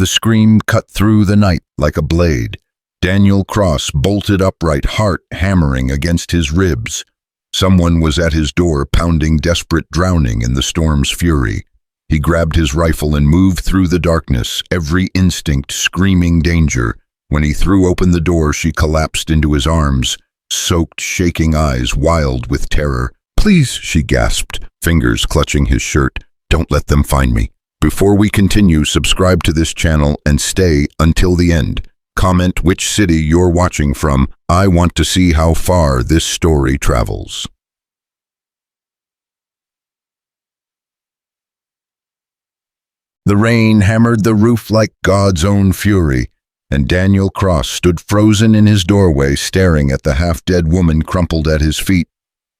The scream cut through the night like a blade. Daniel Cross bolted upright, heart hammering against his ribs. Someone was at his door, pounding, desperate, drowning in the storm's fury. He grabbed his rifle and moved through the darkness, every instinct screaming danger. When he threw open the door, she collapsed into his arms, soaked, shaking eyes wild with terror. "Please," she gasped, fingers clutching his shirt. "Don't let them find me." Before we continue, subscribe to this channel and stay until the end. Comment which city you're watching from. I want to see how far this story travels. The rain hammered the roof like God's own fury, and Daniel Cross stood frozen in his doorway, staring at the half-dead woman crumpled at his feet.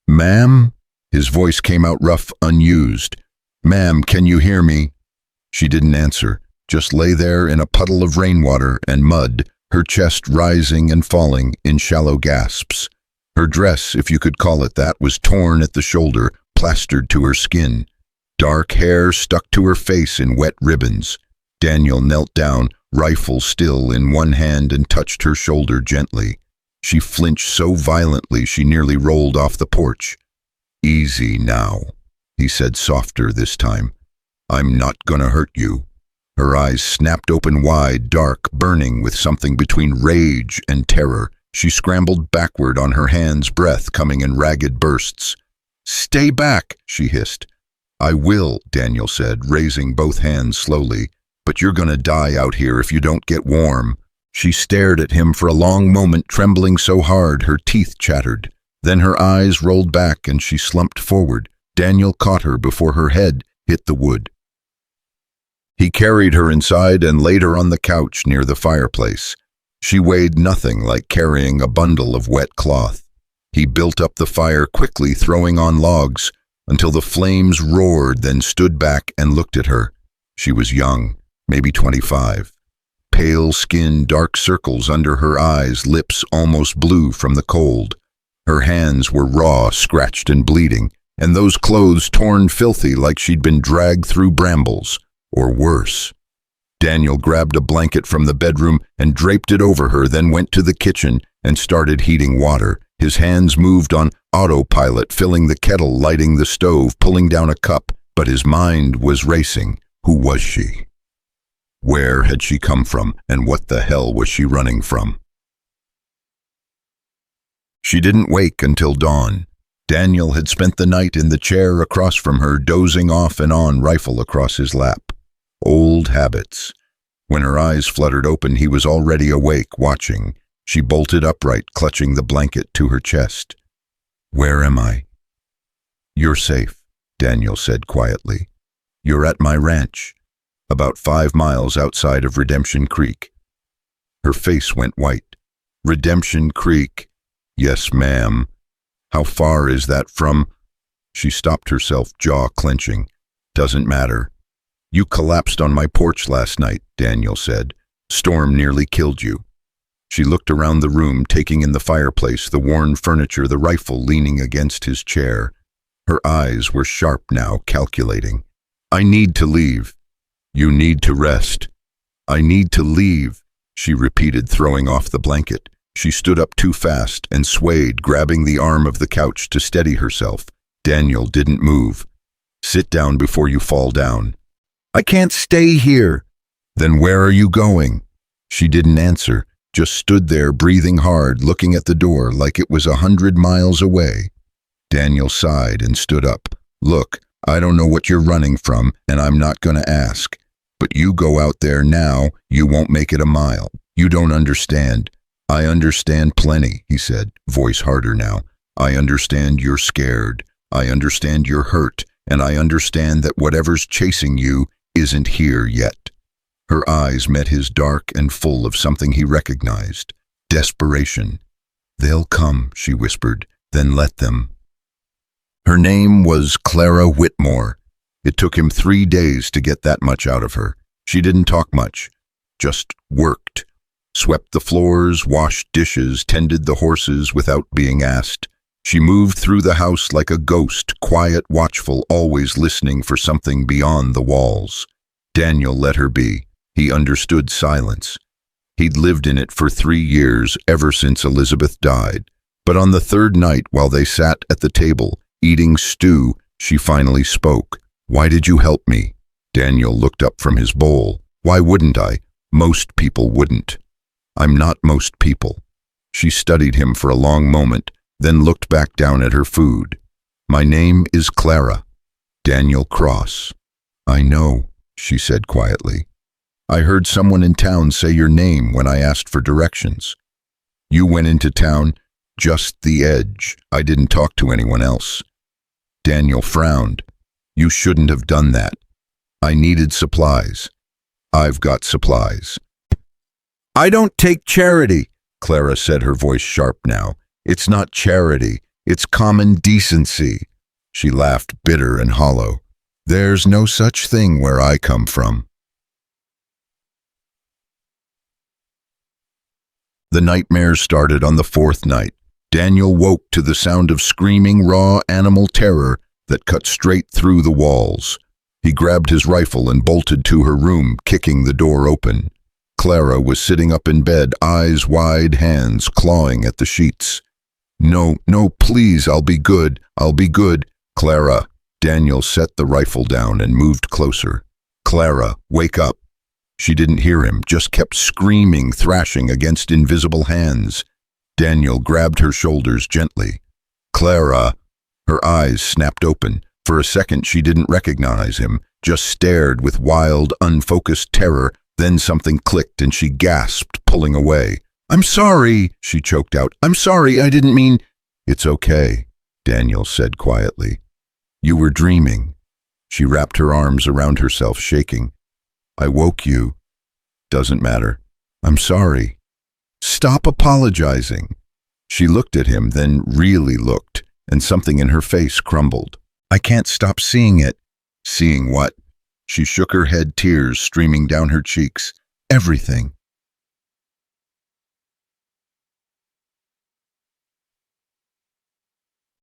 "Ma'am?" His voice came out rough, unused. "Ma'am, can you hear me?" She didn't answer, just lay there in a puddle of rainwater and mud, her chest rising and falling in shallow gasps. Her dress, if you could call it that, was torn at the shoulder, plastered to her skin. Dark hair stuck to her face in wet ribbons. Daniel knelt down, rifle still in one hand, and touched her shoulder gently. She flinched so violently she nearly rolled off the porch. "Easy now," he said, softer this time. "I'm not gonna hurt you." Her eyes snapped open wide, dark, burning with something between rage and terror. She scrambled backward on her hands, breath coming in ragged bursts. "Stay back," she hissed. "I will," Daniel said, raising both hands slowly. "But you're gonna die out here if you don't get warm." She stared at him for a long moment, trembling so hard her teeth chattered. Then her eyes rolled back and she slumped forward. Daniel caught her before her head hit the wood. He carried her inside and laid her on the couch near the fireplace. She weighed nothing, like carrying a bundle of wet cloth. He built up the fire quickly, throwing on logs, until the flames roared, then stood back and looked at her. She was young, maybe 25. Pale skin, dark circles under her eyes, lips almost blue from the cold. Her hands were raw, scratched and bleeding, and those clothes torn filthy like she'd been dragged through brambles. Or worse. Daniel grabbed a blanket from the bedroom and draped it over her, then went to the kitchen and started heating water. His hands moved on autopilot, filling the kettle, lighting the stove, pulling down a cup, but his mind was racing. Who was she? Where had she come from, and what the hell was she running from? She didn't wake until dawn. Daniel had spent the night in the chair across from her, dozing off and on, rifle across his lap. Old habits. When her eyes fluttered open, he was already awake, watching. She bolted upright, clutching the blanket to her chest. "Where am I?" "You're safe," Daniel said quietly. "You're at my ranch, about 5 miles outside of Redemption Creek." Her face went white. "Redemption Creek?" "Yes, ma'am." "How far is that from—" She stopped herself, jaw clenching. "Doesn't matter." "You collapsed on my porch last night," Daniel said. "Storm nearly killed you." She looked around the room, taking in the fireplace, the worn furniture, the rifle leaning against his chair. Her eyes were sharp now, calculating. "I need to leave." "You need to rest." "I need to leave," she repeated, throwing off the blanket. She stood up too fast and swayed, grabbing the arm of the couch to steady herself. Daniel didn't move. "Sit down before you fall down." "I can't stay here." "Then where are you going?" She didn't answer, just stood there, breathing hard, looking at the door like it was 100 miles away. Daniel sighed and stood up. "Look, I don't know what you're running from, and I'm not going to ask. But you go out there now, you won't make it a mile. You don't understand." "I understand plenty," he said, voice harder now. "I understand you're scared. I understand you're hurt, and I understand that whatever's chasing you isn't here yet." Her eyes met his, dark and full of something he recognized. Desperation. "They'll come," she whispered. "Then let them." Her name was Clara Whitmore. It took him 3 days to get that much out of her. She didn't talk much, just worked. Swept the floors, washed dishes, tended the horses without being asked. She moved through the house like a ghost, quiet, watchful, always listening for something beyond the walls. Daniel let her be. He understood silence. He'd lived in it for 3 years, ever since Elizabeth died. But on the third night, while they sat at the table, eating stew, she finally spoke. "Why did you help me?" Daniel looked up from his bowl. "Why wouldn't I? Most people wouldn't." "I'm not most people." She studied him for a long moment, then looked back down at her food. "My name is Clara. Daniel Cross." "I know," she said quietly. "I heard someone in town say your name when I asked for directions. You went into town, just the edge. I didn't talk to anyone else." Daniel frowned. "You shouldn't have done that. I needed supplies. I've got supplies." "I don't take charity," Clara said, her voice sharp now. "It's not charity. It's common decency." She laughed, bitter and hollow. "There's no such thing where I come from." The nightmares started on the fourth night. Daniel woke to the sound of screaming, raw animal terror that cut straight through the walls. He grabbed his rifle and bolted to her room, kicking the door open. Clara was sitting up in bed, eyes wide, hands clawing at the sheets. "No, no, please, I'll be good. I'll be good." "Clara." Daniel set the rifle down and moved closer. "Clara, wake up." She didn't hear him, just kept screaming, thrashing against invisible hands. Daniel grabbed her shoulders gently. "Clara." Her eyes snapped open. For a second she didn't recognize him, just stared with wild, unfocused terror. Then something clicked and she gasped, pulling away. "I'm sorry," she choked out. "I'm sorry, I didn't mean—" "It's okay," Daniel said quietly. "You were dreaming." She wrapped her arms around herself, shaking. "I woke you. Doesn't matter. I'm sorry." "Stop apologizing." She looked at him, then really looked, and something in her face crumbled. "I can't stop seeing it." "Seeing what?" She shook her head, tears streaming down her cheeks. "Everything."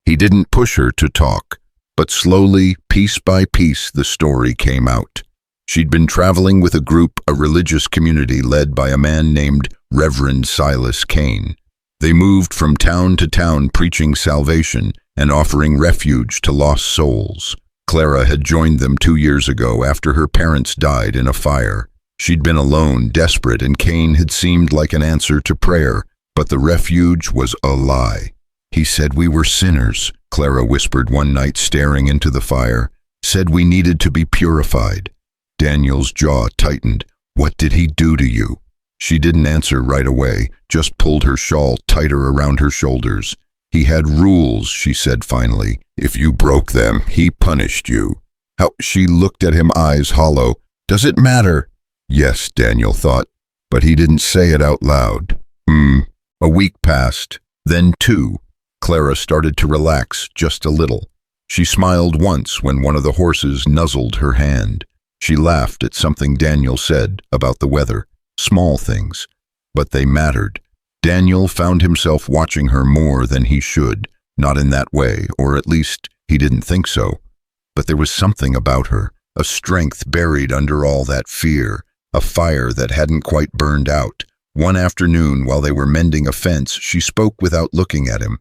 He didn't push her to talk, but slowly, piece by piece, the story came out. She'd been traveling with a group, a religious community led by a man named Reverend Silas Kane. They moved from town to town preaching salvation and offering refuge to lost souls. Clara had joined them 2 years ago after her parents died in a fire. She'd been alone, desperate, and Kane had seemed like an answer to prayer, but the refuge was a lie. "He said we were sinners," Clara whispered one night, staring into the fire. "Said we needed to be purified." Daniel's jaw tightened. "What did he do to you?" She didn't answer right away, just pulled her shawl tighter around her shoulders. "He had rules," she said finally. "If you broke them, he punished you." "How?" She looked at him, eyes hollow. "Does it matter?" Yes, Daniel thought, but he didn't say it out loud. A week passed, then 2. Clara started to relax just a little. She smiled once when one of the horses nuzzled her hand. She laughed at something Daniel said about the weather. Small things, but they mattered. Daniel found himself watching her more than he should, not in that way, or at least he didn't think so. But there was something about her, a strength buried under all that fear, a fire that hadn't quite burned out. One afternoon, while they were mending a fence, she spoke without looking at him.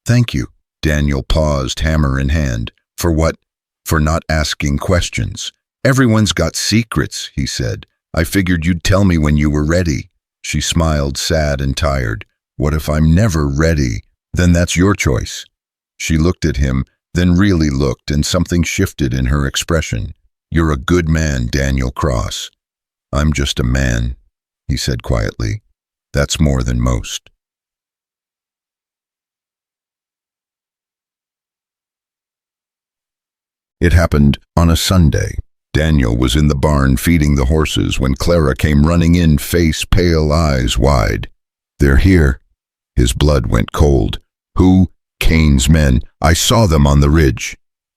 "Thank you." Daniel paused, hammer in hand. "For what?" "For not asking questions." "Everyone's got secrets," he said. "I figured you'd tell me when you were ready." She smiled, sad and tired. "What if I'm never ready? Then that's your choice." She looked at him, then really looked, and something shifted in her expression. "You're a good man, Daniel Cross." "I'm just a man," he said quietly. "That's more than most." It happened on a Sunday. Daniel was in the barn feeding the horses when Clara came running in, face pale, eyes wide. "They're here." His blood went cold. "Who?" "Kane's men. I saw them on the ridge."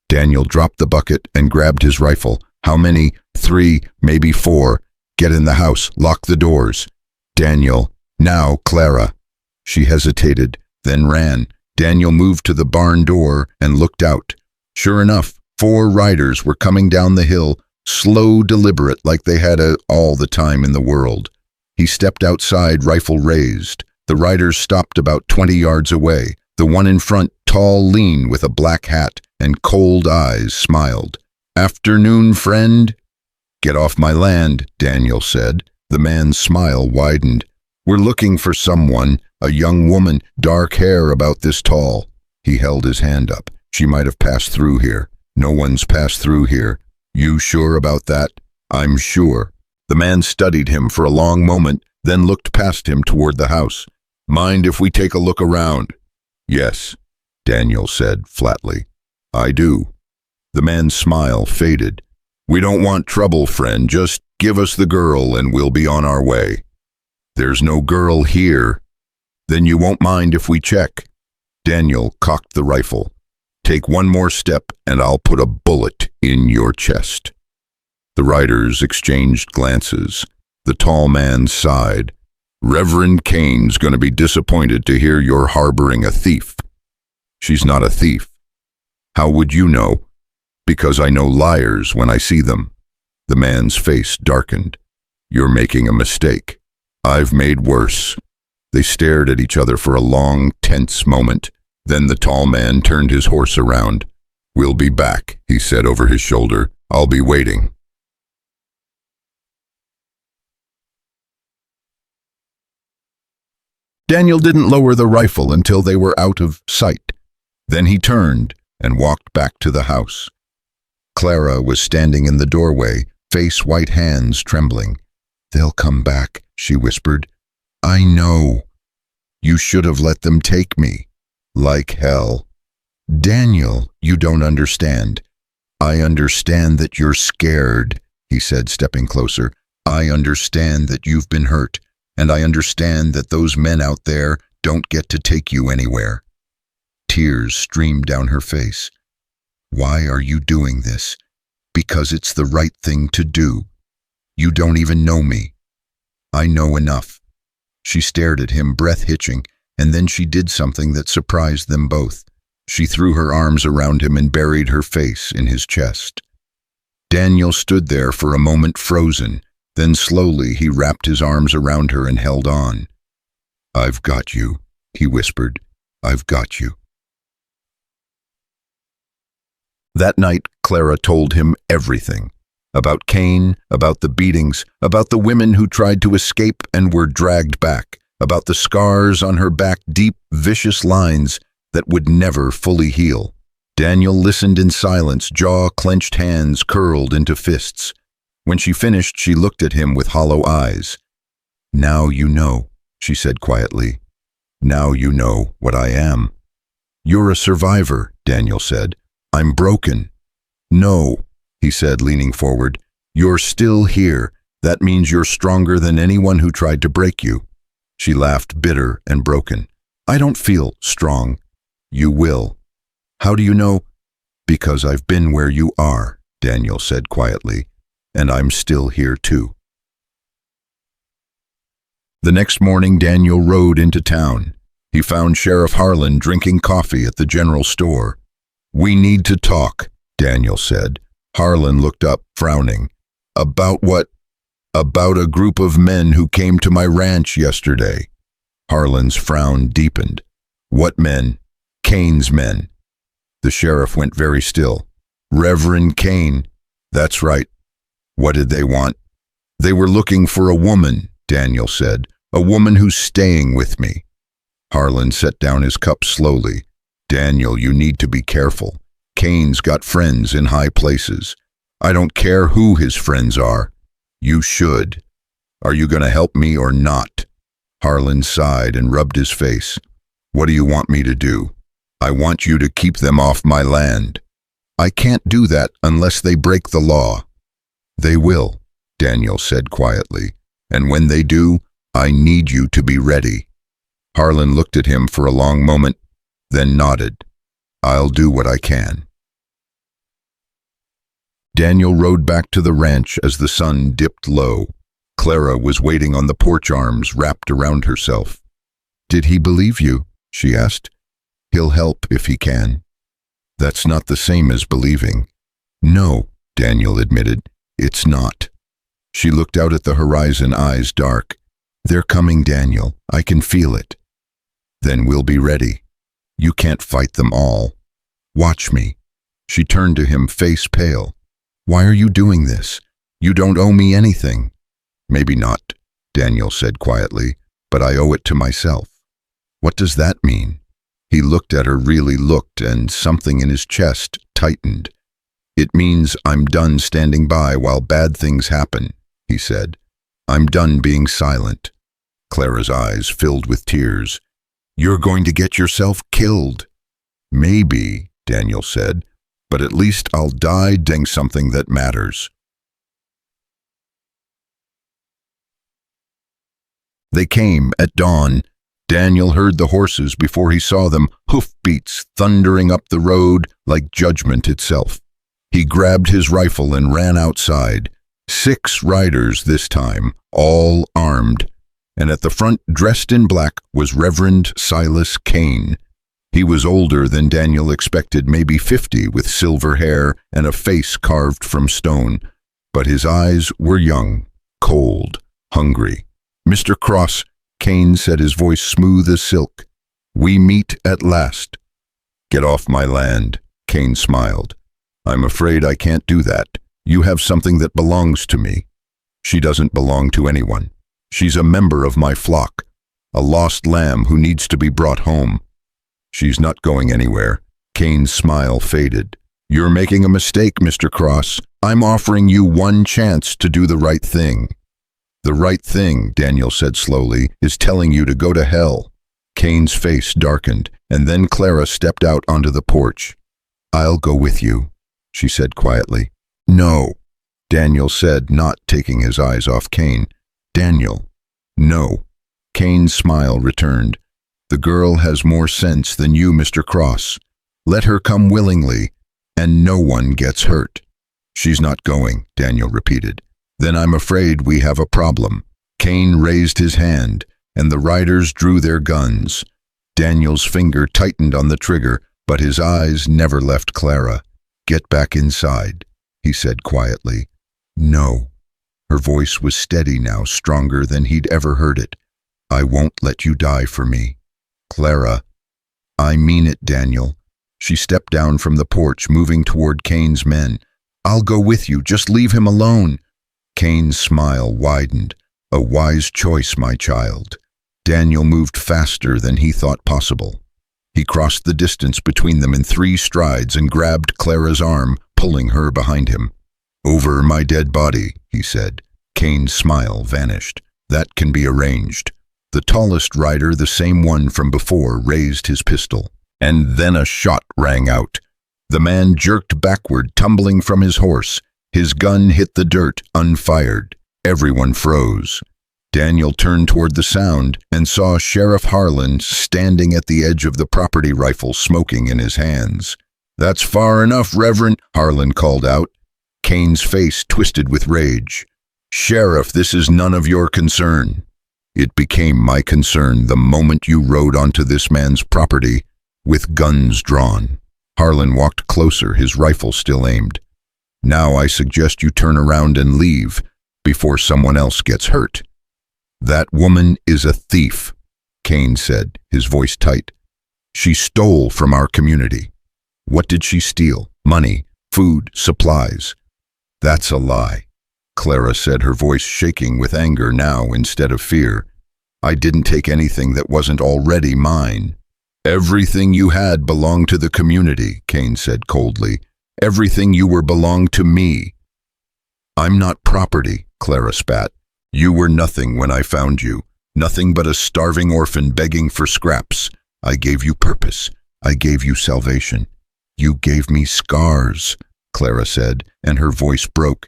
Daniel dropped the bucket and grabbed his rifle. "How many?" "3, maybe 4. Get in the house. Lock the doors." "Daniel." "Now, Clara." She hesitated, then ran. Daniel moved to the barn door and looked out. Sure enough, 4 riders were coming down the hill, slow, deliberate, like they had all the time in the world. He stepped outside, rifle raised. The riders stopped about 20 yards away. The one in front, tall, lean, with a black hat and cold eyes, smiled. "Afternoon, friend." "Get off my land," Daniel said. The man's smile widened. "We're looking for someone, a young woman, dark hair about this tall." He held his hand up. "She might have passed through here." "No one's passed through here." "You sure about that?" "I'm sure." The man studied him for a long moment, then looked past him toward the house. "Mind if we take a look around?" "Yes," Daniel said flatly. "I do." The man's smile faded. "We don't want trouble, friend. Just give us the girl and we'll be on our way." "There's no girl here." "Then you won't mind if we check?" Daniel cocked the rifle. "Take one more step and I'll put a bullet in your chest." The riders exchanged glances. The tall man sighed. "Reverend Kane's going to be disappointed to hear you're harboring a thief." "She's not a thief." "How would you know?" "Because I know liars when I see them." The man's face darkened. "You're making a mistake." "I've made worse." They stared at each other for a long, tense moment. Then the tall man turned his horse around. "We'll be back," he said over his shoulder. "I'll be waiting." Daniel didn't lower the rifle until they were out of sight. Then he turned and walked back to the house. Clara was standing in the doorway, face white, hands trembling. "They'll come back," she whispered. "I know. You should have let them take me." "Like hell." "Daniel, you don't understand." "I understand that you're scared," he said, stepping closer. "I understand that you've been hurt, and I understand that those men out there don't get to take you anywhere." Tears streamed down her face. "Why are you doing this?" "Because it's the right thing to do. You don't even know me." "I know enough." She stared at him, breath hitching, and then she did something that surprised them both. She threw her arms around him and buried her face in his chest. Daniel stood there for a moment, frozen. Then slowly he wrapped his arms around her and held on. "I've got you," he whispered. "I've got you." That night, Clara told him everything. About Kane, about the beatings, about the women who tried to escape and were dragged back, about the scars on her back, deep, vicious lines that would never fully heal. Daniel listened in silence, jaw-clenched hands curled into fists. When she finished, she looked at him with hollow eyes. "Now you know," she said quietly. "Now you know what I am." "You're a survivor," Daniel said. "I'm broken." "No," he said, leaning forward. "You're still here. That means you're stronger than anyone who tried to break you." She laughed, bitter and broken. "I don't feel strong." "You will." "How do you know?" "Because I've been where you are," Daniel said quietly. "And I'm still here too." The next morning, Daniel rode into town. He found Sheriff Harlan drinking coffee at the general store. "We need to talk," Daniel said. Harlan looked up, frowning. "About what?" "About a group of men who came to my ranch yesterday." Harlan's frown deepened. "What men?" "Kane's men." The sheriff went very still. "Reverend Kane." "That's right." "What did they want?" "They were looking for a woman," Daniel said. "A woman who's staying with me." Harlan set down his cup slowly. "Daniel, you need to be careful. Kane's got friends in high places. I don't care who his friends are." "You should. Are you going to help me or not?" Harlan sighed and rubbed his face. "What do you want me to do?" "I want you to keep them off my land." "I can't do that unless they break the law." "They will," Daniel said quietly. "And when they do, I need you to be ready." Harlan looked at him for a long moment, then nodded. "I'll do what I can." Daniel rode back to the ranch as the sun dipped low. Clara was waiting on the porch arms wrapped around herself. "Did he believe you?" she asked. "He'll help if he can." "That's not the same as believing." "No," Daniel admitted. It's not. She looked out at the horizon, eyes dark. They're coming, Daniel. I can feel it. Then we'll be ready. You can't fight them all. Watch me. She turned to him, face pale. Why are you doing this? You don't owe me anything. Maybe not, Daniel said quietly, but I owe it to myself. What does that mean? He looked at her, really looked, and something in his chest tightened. It means I'm done standing by while bad things happen, he said. I'm done being silent. Clara's eyes filled with tears. You're going to get yourself killed. Maybe, Daniel said, but at least I'll die doing something that matters. They came at dawn. Daniel heard the horses before he saw them, hoofbeats thundering up the road like judgment itself. He grabbed his rifle and ran outside. 6 riders this time, all armed. And at the front, dressed in black, was Reverend Silas Kane. He was older than Daniel expected, maybe 50, with silver hair and a face carved from stone. But his eyes were young, cold, hungry. Mr. Cross, Kane said, his voice smooth as silk. We meet at last. Get off my land, Kane smiled. I'm afraid I can't do that. You have something that belongs to me. She doesn't belong to anyone. She's a member of my flock, a lost lamb who needs to be brought home. She's not going anywhere. Kane's smile faded. You're making a mistake, Mr. Cross. I'm offering you one chance to do the right thing. The right thing, Daniel said slowly, is telling you to go to hell. Kane's face darkened, and then Clara stepped out onto the porch. I'll go with you, she said quietly. No, Daniel said, not taking his eyes off Kane. Daniel, no. Kane's smile returned. The girl has more sense than you, Mr. Cross. Let her come willingly, and no one gets hurt. She's not going, Daniel repeated. Then I'm afraid we have a problem. Kane raised his hand, and the riders drew their guns. Daniel's finger tightened on the trigger, but his eyes never left Clara. Get back inside, he said quietly. No. Her voice was steady now, stronger than he'd ever heard it. I won't let you die for me. Clara. I mean it, Daniel. She stepped down from the porch, moving toward Kane's men. I'll go with you, just leave him alone. Kane's smile widened. A wise choice, my child. Daniel moved faster than he thought possible. He crossed the distance between them in 3 strides and grabbed Clara's arm, pulling her behind him. Over my dead body, he said. Kane's smile vanished. That can be arranged. The tallest rider, the same one from before, raised his pistol. And then a shot rang out. The man jerked backward, tumbling from his horse. His gun hit the dirt, unfired. Everyone froze. Daniel turned toward the sound and saw Sheriff Harlan standing at the edge of the property, rifle smoking in his hands. That's far enough, Reverend, Harlan called out. Kane's face twisted with rage. Sheriff, this is none of your concern. It became my concern the moment you rode onto this man's property with guns drawn. Harlan walked closer, his rifle still aimed. Now I suggest you turn around and leave before someone else gets hurt. That woman is a thief, Kane said, his voice tight. She stole from our community. What did she steal? Money, food, supplies. That's a lie, Clara said, her voice shaking with anger now instead of fear. I didn't take anything that wasn't already mine. Everything you had belonged to the community, Kane said coldly. Everything you were belonged to me. I'm not property, Clara spat. You were nothing when I found you. Nothing but a starving orphan begging for scraps. I gave you purpose. I gave you salvation. You gave me scars, Clara said, and her voice broke.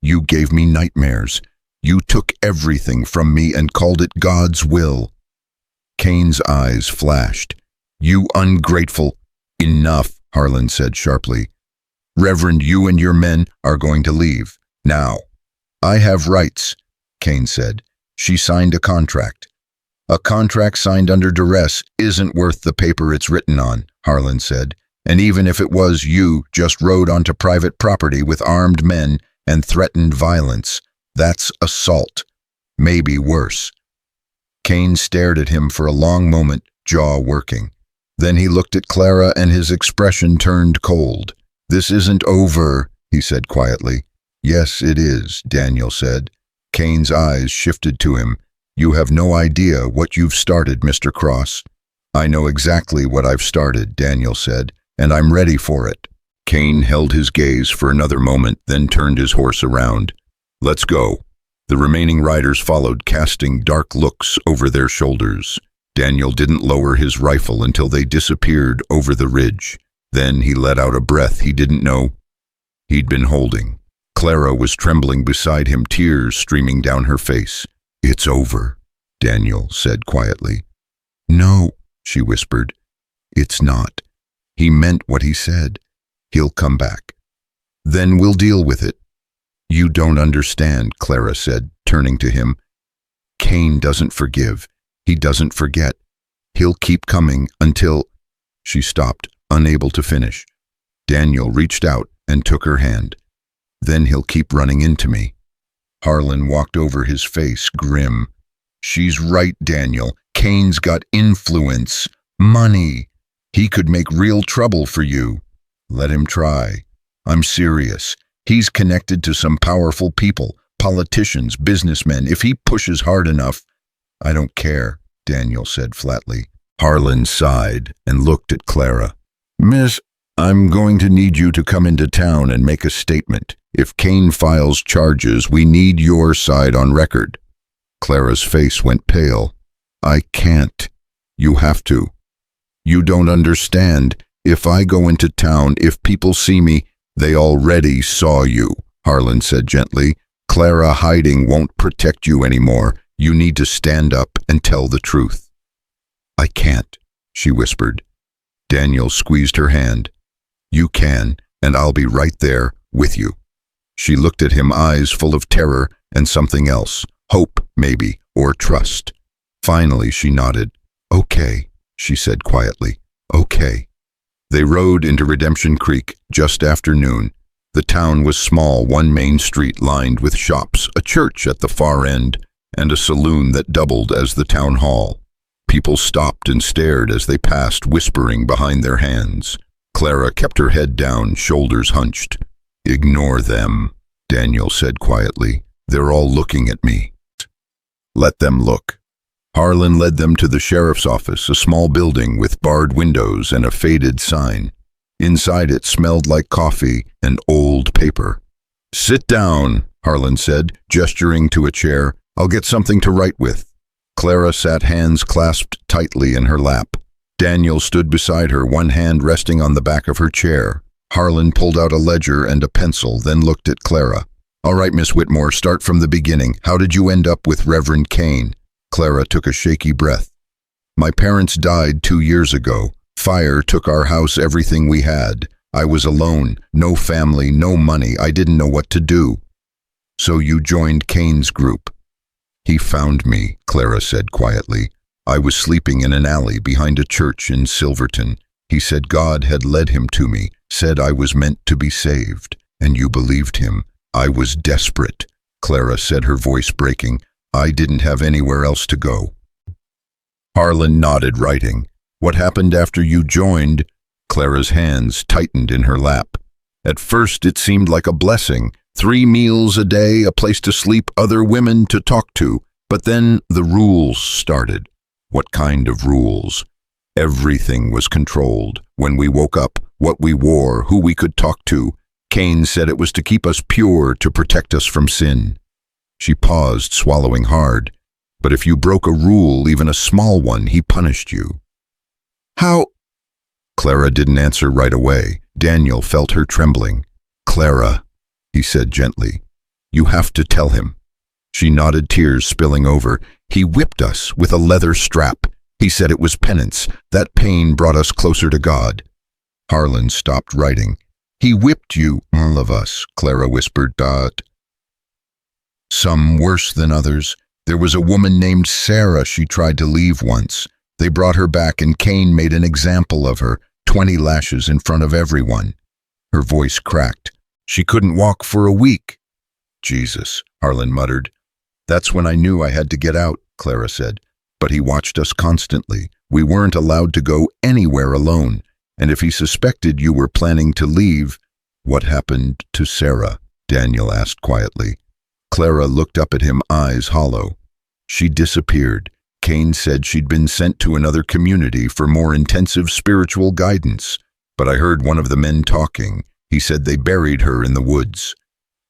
You gave me nightmares. You took everything from me and called it God's will. Kane's eyes flashed. You ungrateful. Enough, Harlan said sharply. Reverend, you and your men are going to leave. Now. I have rights, Kane said. She signed a contract. A contract signed under duress isn't worth the paper it's written on, Harlan said. And even if it was, you just rode onto private property with armed men and threatened violence. That's assault. Maybe worse. Kane stared at him for a long moment, jaw working. Then he looked at Clara and his expression turned cold. "This isn't over," he said quietly. "Yes, it is," Daniel said. Kane's eyes shifted to him. "You have no idea what you've started, Mr. Cross." "I know exactly what I've started," Daniel said, "and I'm ready for it." Kane held his gaze for another moment, then turned his horse around. "Let's go." The remaining riders followed, casting dark looks over their shoulders. Daniel didn't lower his rifle until they disappeared over the ridge. Then he let out a breath he didn't know he'd been holding. Clara was trembling beside him, tears streaming down her face. "It's over," Daniel said quietly. "No," she whispered. "It's not. He meant what he said. He'll come back. Then we'll deal with it." "You don't understand," Clara said, turning to him. "Kane doesn't forgive. He doesn't forget. He'll keep coming until—" She stopped, unable to finish. Daniel reached out and took her hand. "Then he'll keep running into me." Harlan walked over, his face grim. "She's right, Daniel. Kane's got influence, money. He could make real trouble for you." "Let him try. I'm serious. He's connected to some powerful people, politicians, businessmen. If he pushes hard enough—" "I don't care," Daniel said flatly. Harlan sighed and looked at Clara. "Miss, I'm going to need you to come into town and make a statement. If Kane files charges, we need your side on record." Clara's face went pale. "I can't. You have to. You don't understand. If I go into town, if people see me—" "They already saw you," Harlan said gently. "Clara hiding won't protect you anymore. You need to stand up and tell the truth." "I can't," she whispered. Daniel squeezed her hand. "You can, and I'll be right there with you." She looked at him, eyes full of terror and something else. Hope, maybe, or trust. Finally, she nodded. "Okay," she said quietly. "Okay." They rode into Redemption Creek just after noon. The town was small, one main street lined with shops, a church at the far end, and a saloon that doubled as the town hall. People stopped and stared as they passed, whispering behind their hands. Clara kept her head down, shoulders hunched. "Ignore them," Daniel said quietly. "They're all looking at me." "Let them look." Harlan led them to the sheriff's office, a small building with barred windows and a faded sign. Inside it smelled like coffee and old paper. "Sit down," Harlan said, gesturing to a chair. "I'll get something to write with." Clara sat, hands clasped tightly in her lap. Daniel stood beside her, one hand resting on the back of her chair. Harlan pulled out a ledger and a pencil, then looked at Clara. "All right, Miss Whitmore, start from the beginning. How did you end up with Reverend Kane?" Clara took a shaky breath. "My parents died 2 years ago. Fire took our house, everything we had. I was alone, no family, no money. I didn't know what to do." "So you joined Kane's group?" "He found me," Clara said quietly. "I was sleeping in an alley behind a church in Silverton. He said God had led him to me, said I was meant to be saved. And you believed him. I was desperate," Clara said, her voice breaking. "I didn't have anywhere else to go." Harlan nodded, writing. "What happened after you joined?" Clara's hands tightened in her lap. "At first it seemed like a blessing. 3 meals a day, a place to sleep, other women to talk to. But then the rules started." "What kind of rules?" "Everything was controlled. When we woke up, what we wore, who we could talk to. Kane said it was to keep us pure, to protect us from sin." She paused, swallowing hard. "But if you broke a rule, even a small one, he punished you." "How?" Clara didn't answer right away. Daniel felt her trembling. "Clara," he said gently, "you have to tell him." She nodded, tears spilling over. "He whipped us with a leather strap. He said it was penance. That pain brought us closer to God." Harlan stopped writing. "He whipped you." "All of us," Clara whispered. "Some worse than others. There was a woman named Sarah. She tried to leave once. They brought her back and Kane made an example of her, 20 lashes in front of everyone." Her voice cracked. "She couldn't walk for a week. Jesus, Harlan muttered. That's when I knew I had to get out, Clara said. But he watched us constantly. We weren't allowed to go anywhere alone. And if he suspected you were planning to leave— What happened to Sarah? Daniel asked quietly. Clara looked up at him, eyes hollow. She disappeared. Kane said she'd been sent to another community for more intensive spiritual guidance. But I heard one of the men talking. He said they buried her in the woods.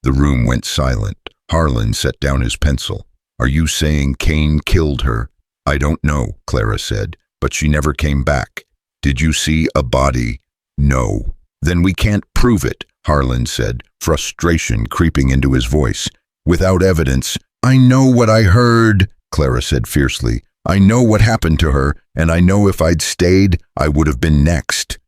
The room went silent. Harlan set down his pencil. Are you saying Kane killed her? I don't know, Clara said, but she never came back. Did you see a body? No. Then we can't prove it, Harlan said, frustration creeping into his voice. Without evidence. I know what I heard, Clara said fiercely. I know what happened to her, and I know if I'd stayed, I would have been next.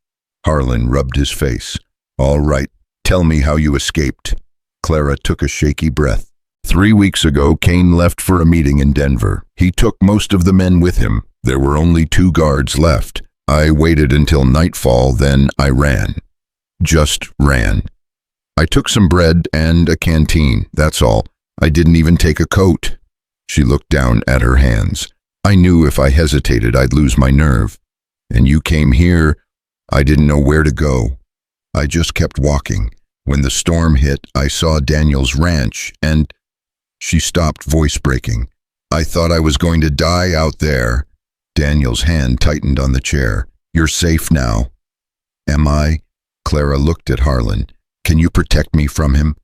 Harlan rubbed his face. All right, tell me how you escaped. Clara took a shaky breath. 3 weeks ago, Kane left for a meeting in Denver. He took most of the men with him. There were only 2 guards left. I waited until nightfall, then I ran. Just ran. I took some bread and a canteen, that's all. I didn't even take a coat. She looked down at her hands. I knew if I hesitated, I'd lose my nerve. And you came here, I didn't know where to go. I just kept walking. When the storm hit, I saw Daniel's ranch, and— She stopped, voice breaking. I thought I was going to die out there. Daniel's hand tightened on the chair. You're safe now. Am I? Clara looked at Harlan. Can you protect me from him?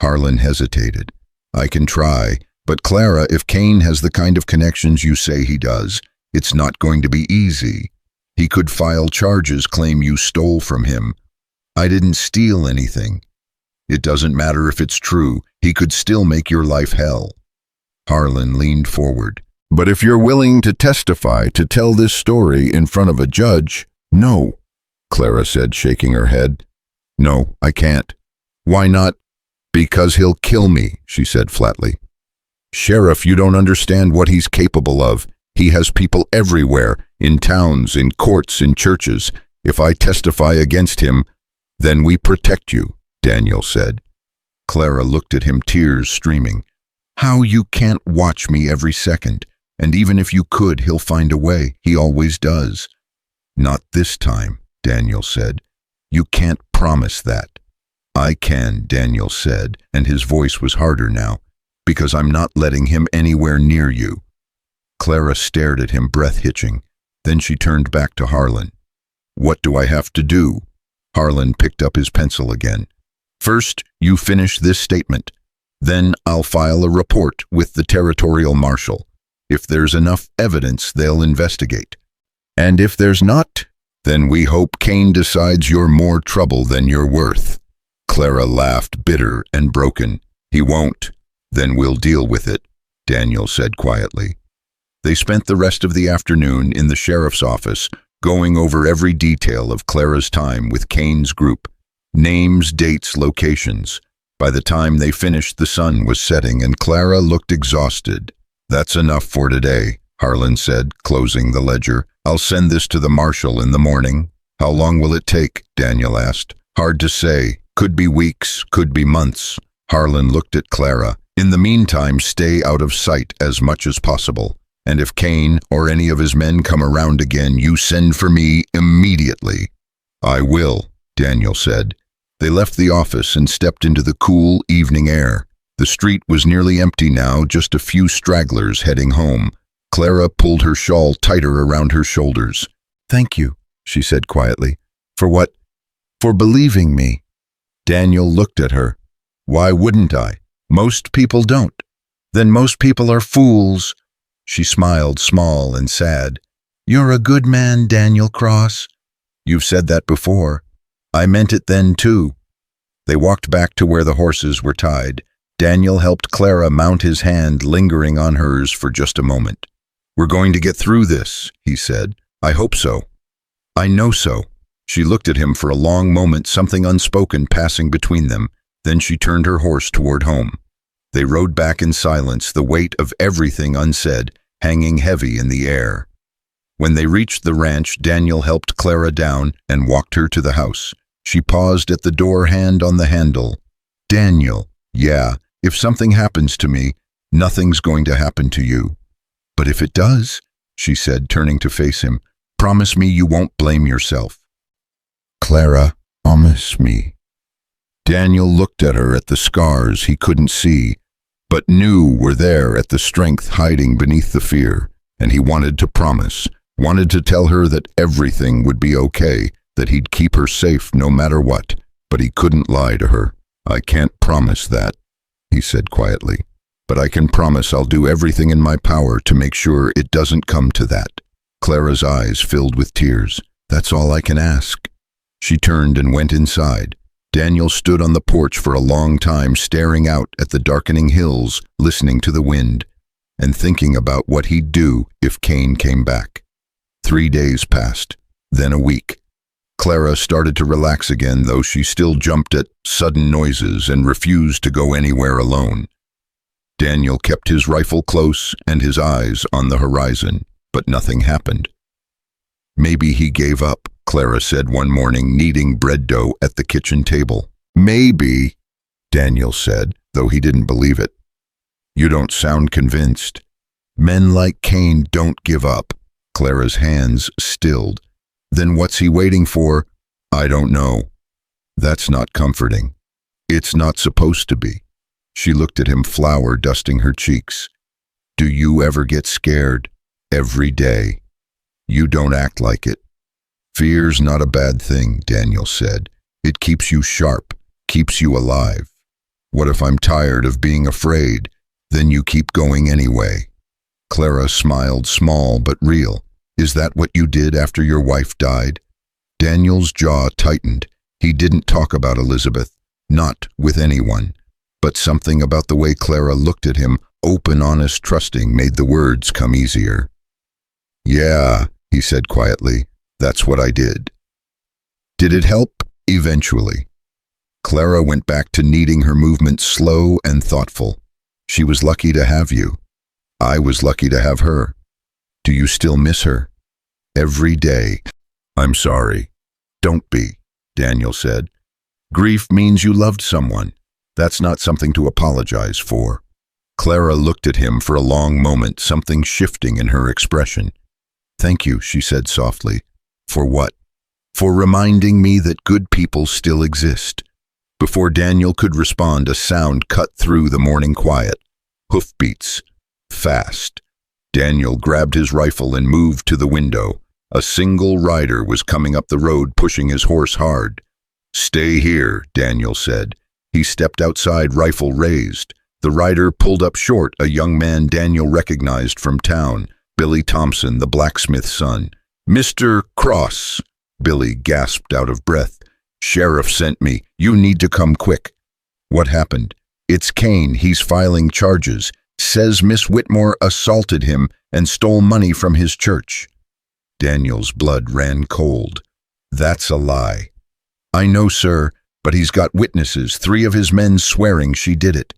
Harlan hesitated. I can try, but Clara, if Kane has the kind of connections you say he does, it's not going to be easy. He could file charges, claim you stole from him. I didn't steal anything. It doesn't matter if it's true. He could still make your life hell. Harlan leaned forward. But if you're willing to testify, to tell this story in front of a judge— No, Clara said, shaking her head. No, I can't. Why not? Because he'll kill me, she said flatly. Sheriff, you don't understand what he's capable of. He has people everywhere, in towns, in courts, in churches. If I testify against him, then we protect you, Daniel said. Clara looked at him, tears streaming. How you can't watch me every second, and even if you could, he'll find a way. He always does. Not this time, Daniel said. You can't promise that. I can, Daniel said, and his voice was harder now, because I'm not letting him anywhere near you. Clara stared at him, breath hitching. Then she turned back to Harlan. What do I have to do? Harlan picked up his pencil again. First, you finish this statement. Then I'll file a report with the territorial marshal. If there's enough evidence, they'll investigate. And if there's not, then we hope Kane decides you're more trouble than you're worth. Clara laughed, bitter and broken. He won't. Then we'll deal with it, Daniel said quietly. They spent the rest of the afternoon in the sheriff's office, going over every detail of Clara's time with Kane's group. Names, dates, locations. By the time they finished, the sun was setting and Clara looked exhausted. That's enough for today, Harlan said, closing the ledger. I'll send this to the marshal in the morning. How long will it take? Daniel asked. Hard to say. Could be weeks, could be months. Harlan looked at Clara. In the meantime, stay out of sight as much as possible. And if Kane or any of his men come around again, you send for me immediately. I will, Daniel said. They left the office and stepped into the cool evening air. The street was nearly empty now, just a few stragglers heading home. Clara pulled her shawl tighter around her shoulders. Thank you, she said quietly. For what? For believing me. Daniel looked at her. Why wouldn't I? Most people don't. Then most people are fools. She smiled, small and sad. You're a good man, Daniel Cross. You've said that before. I meant it then, too. They walked back to where the horses were tied. Daniel helped Clara mount his hand, lingering on hers for just a moment. We're going to get through this, he said. I hope so. I know so. She looked at him for a long moment, something unspoken passing between them. Then she turned her horse toward home. They rode back in silence, the weight of everything unsaid hanging heavy in the air. When they reached the ranch, Daniel helped Clara down and walked her to the house. She paused at the door, hand on the handle. Daniel, yeah, If something happens to me, nothing's going to happen to you. But if it does, she said, turning to face him, promise me you won't blame yourself. Clara, promise me. Daniel looked at her, at the scars he couldn't see, but knew were there, at the strength hiding beneath the fear, and he wanted to promise, wanted to tell her that everything would be okay, that he'd keep her safe no matter what, but he couldn't lie to her. I can't promise that, he said quietly, but I can promise I'll do everything in my power to make sure it doesn't come to that. Clara's eyes filled with tears. That's all I can ask. She turned and went inside. Daniel stood on the porch for a long time, staring out at the darkening hills, listening to the wind, and thinking about what he'd do if Cain came back. 3 days passed, then a week. Clara started to relax again, though she still jumped at sudden noises and refused to go anywhere alone. Daniel kept his rifle close and his eyes on the horizon, but nothing happened. Maybe he gave up, Clara said one morning, kneading bread dough at the kitchen table. Maybe, Daniel said, though he didn't believe it. You don't sound convinced. Men like Cain don't give up. Clara's hands stilled. Then what's he waiting for? I don't know. That's not comforting. It's not supposed to be. She looked at him, flour dusting her cheeks. Do you ever get scared? Every day. You don't act like it. Fear's not a bad thing, Daniel said. It keeps you sharp, keeps you alive. What if I'm tired of being afraid? Then you keep going anyway. Clara smiled, small but real. Is that what you did after your wife died? Daniel's jaw tightened. He didn't talk about Elizabeth, not with anyone. But something about the way Clara looked at him, open, honest, trusting, made the words come easier. Yeah, he said quietly. That's what I did. Did it help? Eventually. Clara went back to kneading, her movements slow and thoughtful. She was lucky to have you. I was lucky to have her. Do you still miss her? Every day. I'm sorry. Don't be, Daniel said. Grief means you loved someone. That's not something to apologize for. Clara looked at him for a long moment, something shifting in her expression. Thank you, she said softly. For what? For reminding me that good people still exist. Before Daniel could respond, a sound cut through the morning quiet. Hoofbeats. Fast. Daniel grabbed his rifle and moved to the window. A single rider was coming up the road, pushing his horse hard. Stay here, Daniel said. He stepped outside, rifle raised. The rider pulled up short, a young man Daniel recognized from town, Billy Thompson, the blacksmith's son. Mr. Cross, Billy gasped out of breath. Sheriff sent me. You need to come quick. What happened? It's Cain. He's filing charges. Says Miss Whitmore assaulted him and stole money from his church. Daniel's blood ran cold. That's a lie. I know, sir, but he's got witnesses, 3 of his men swearing she did it.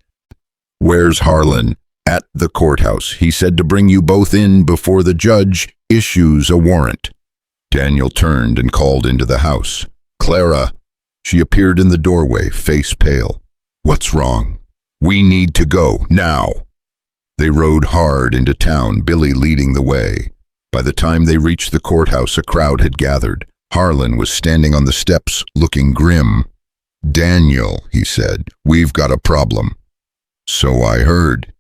Where's Harlan? At the courthouse. He said to bring you both in before the judge issues a warrant. Daniel turned and called into the house. Clara. She appeared in the doorway, face pale. What's wrong? We need to go, now. They rode hard into town, Billy leading the way. By the time they reached the courthouse, a crowd had gathered. Harlan was standing on the steps, looking grim. Daniel, he said, we've got a problem. So I heard.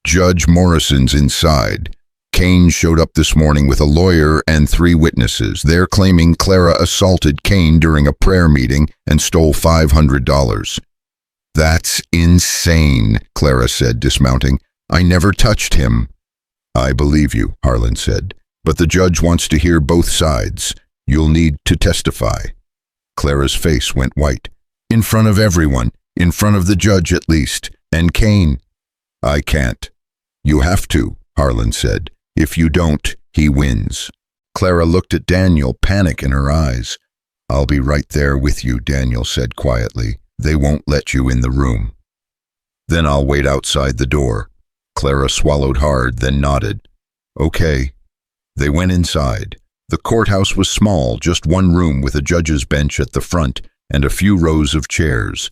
Judge Morrison's inside. Cain showed up this morning with a lawyer and 3 witnesses. They're claiming Clara assaulted Cain during a prayer meeting and stole $500. That's insane, Clara said, dismounting. I never touched him. I believe you, Harlan said, but the judge wants to hear both sides. You'll need to testify. Clara's face went white. In front of everyone, in front of the judge at least, and Cain. I can't. You have to, Harlan said. If you don't, he wins. Clara looked at Daniel, panic in her eyes. I'll be right there with you, Daniel said quietly. They won't let you in the room. Then I'll wait outside the door. Clara swallowed hard, then nodded. Okay. They went inside. The courthouse was small, just one room with a judge's bench at the front and a few rows of chairs.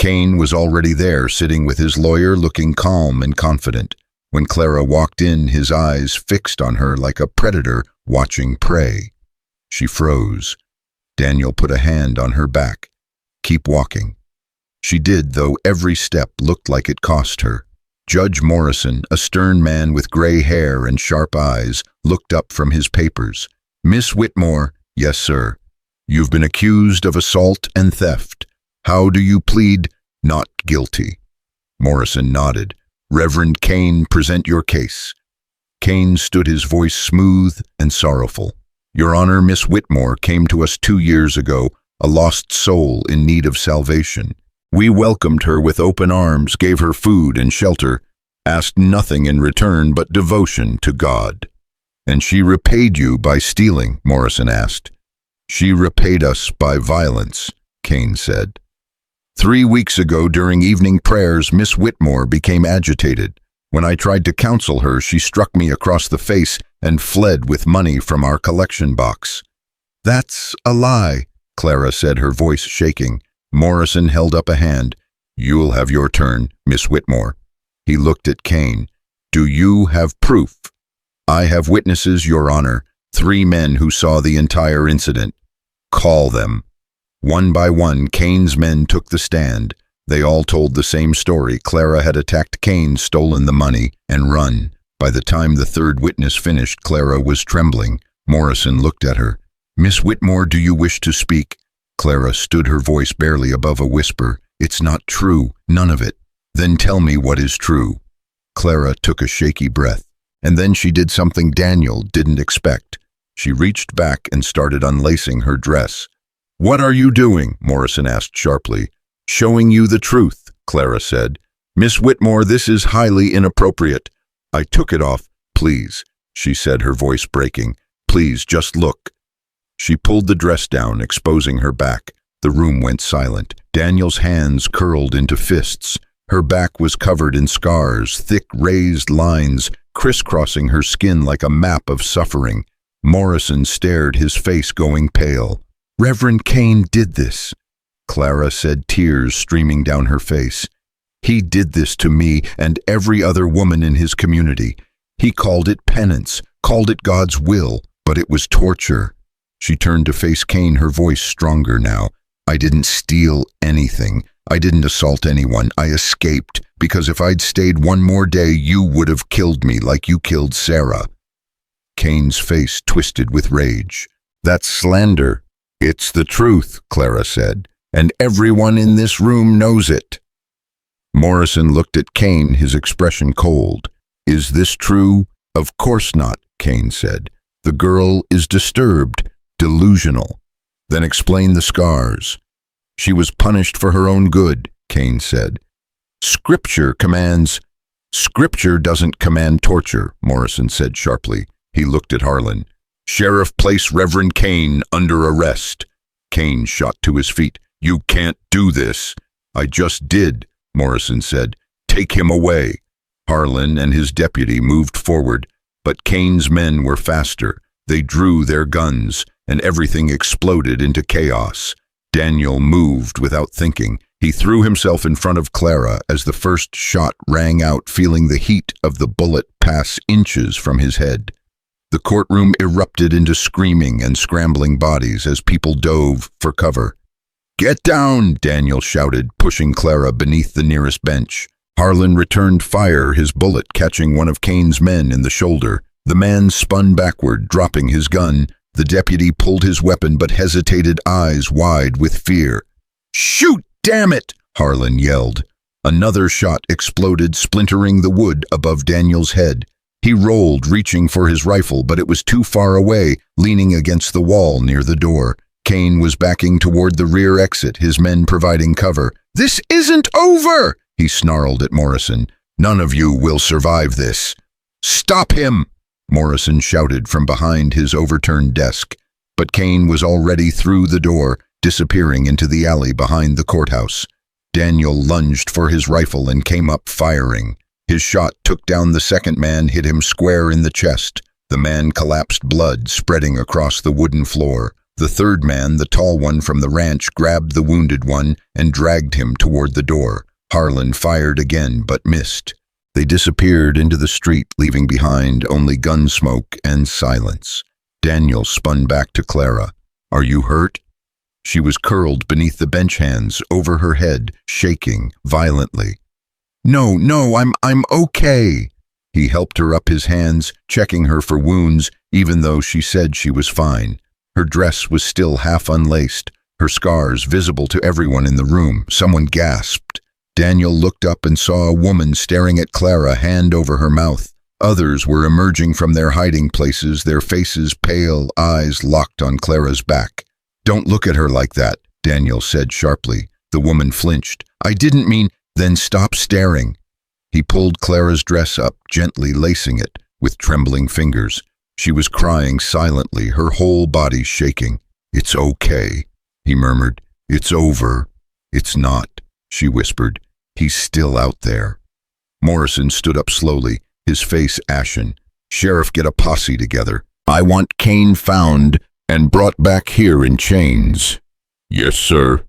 Kane was already there, sitting with his lawyer, looking calm and confident. When Clara walked in, his eyes fixed on her like a predator watching prey. She froze. Daniel put a hand on her back. "Keep walking." She did, though every step looked like it cost her. Judge Morrison, a stern man with gray hair and sharp eyes, looked up from his papers. "Miss Whitmore." "Yes, sir." "You've been accused of assault and theft. How do you plead?" "Not guilty." Morrison nodded. "Reverend Kane, present your case." Kane stood, his voice smooth and sorrowful. "Your Honor, Miss Whitmore came to us 2 years ago, a lost soul in need of salvation. We welcomed her with open arms, gave her food and shelter, asked nothing in return but devotion to God." "And she repaid you by stealing?" Morrison asked. "She repaid us by violence," Kane said. 3 weeks ago, during evening prayers, Miss Whitmore became agitated. When I tried to counsel her, she struck me across the face and fled with money from our collection box." "That's a lie," Clara said, her voice shaking. Morrison held up a hand. "You'll have your turn, Miss Whitmore." He looked at Kane. "Do you have proof?" "I have witnesses, Your Honor. 3 men who saw the entire incident." "Call them." One by one, Kane's men took the stand. They all told the same story. Clara had attacked Kane, stolen the money, and run. By the time the 3rd witness finished, Clara was trembling. Morrison looked at her. "Miss Whitmore, do you wish to speak?" Clara stood, her voice barely above a whisper. "It's not true, none of it." "Then tell me what is true." Clara took a shaky breath, and then she did something Daniel didn't expect. She reached back and started unlacing her dress. "What are you doing?" Morrison asked sharply. "Showing you the truth," Clara said. "Miss Whitmore, this is highly inappropriate." "I took it off." "Please," she said, her voice breaking. "Please, just look." She pulled the dress down, exposing her back. The room went silent. Daniel's hands curled into fists. Her back was covered in scars, thick raised lines, crisscrossing her skin like a map of suffering. Morrison stared, his face going pale. "Reverend Kane did this," Clara said, tears streaming down her face. "He did this to me and every other woman in his community. He called it penance, called it God's will, but it was torture." She turned to face Kane, her voice stronger now. "I didn't steal anything. I didn't assault anyone. I escaped, because if I'd stayed one more day, you would have killed me like you killed Sarah." Kane's face twisted with rage. "That's slander." "It's the truth," Clara said, "and everyone in this room knows it." Morrison looked at Kane, his expression cold. "Is this true?" "Of course not," Kane said. "The girl is disturbed, delusional." "Then explain the scars." "She was punished for her own good," Kane said. "Scripture commands—" "Scripture doesn't command torture," Morrison said sharply. He looked at Harlan. "Sheriff, place Reverend Kane under arrest." Kane shot to his feet. "You can't do this." "I just did," Morrison said. "Take him away." Harlan and his deputy moved forward, but Kane's men were faster. They drew their guns, and everything exploded into chaos. Daniel moved without thinking. He threw himself in front of Clara as the first shot rang out, feeling the heat of the bullet pass inches from his head. The courtroom erupted into screaming and scrambling bodies as people dove for cover. "Get down!" Daniel shouted, pushing Clara beneath the nearest bench. Harlan returned fire, his bullet catching one of Kane's men in the shoulder. The man spun backward, dropping his gun. The deputy pulled his weapon but hesitated, eyes wide with fear. "Shoot, damn it!" Harlan yelled. Another shot exploded, splintering the wood above Daniel's head. He rolled, reaching for his rifle, but it was too far away, leaning against the wall near the door. Kane was backing toward the rear exit, his men providing cover. "This isn't over!" he snarled at Morrison. "None of you will survive this." "Stop him!" Morrison shouted from behind his overturned desk. But Kane was already through the door, disappearing into the alley behind the courthouse. Daniel lunged for his rifle and came up firing. His shot took down the second man, hit him square in the chest. The man collapsed, blood spreading across the wooden floor. The third man, the tall one from the ranch, grabbed the wounded one and dragged him toward the door. Harlan fired again, but missed. They disappeared into the street, leaving behind only gun smoke and silence. Daniel spun back to Clara. "Are you hurt?" She was curled beneath the bench hands, over her head, shaking violently. No, I'm okay." He helped her up his hands, checking her for wounds, even though she said she was fine. Her dress was still half unlaced, her scars visible to everyone in the room. Someone gasped. Daniel looked up and saw a woman staring at Clara, hand over her mouth. Others were emerging from their hiding places, their faces pale, eyes locked on Clara's back. "Don't look at her like that," Daniel said sharply. The woman flinched. "I didn't mean—" "Then stop staring." He pulled Clara's dress up, gently lacing it, with trembling fingers. She was crying silently, her whole body shaking. "It's okay," he murmured. "It's over." "It's not," she whispered. "He's still out there." Morrison stood up slowly, his face ashen. "Sheriff, get a posse together. I want Kane found and brought back here in chains." "Yes, sir."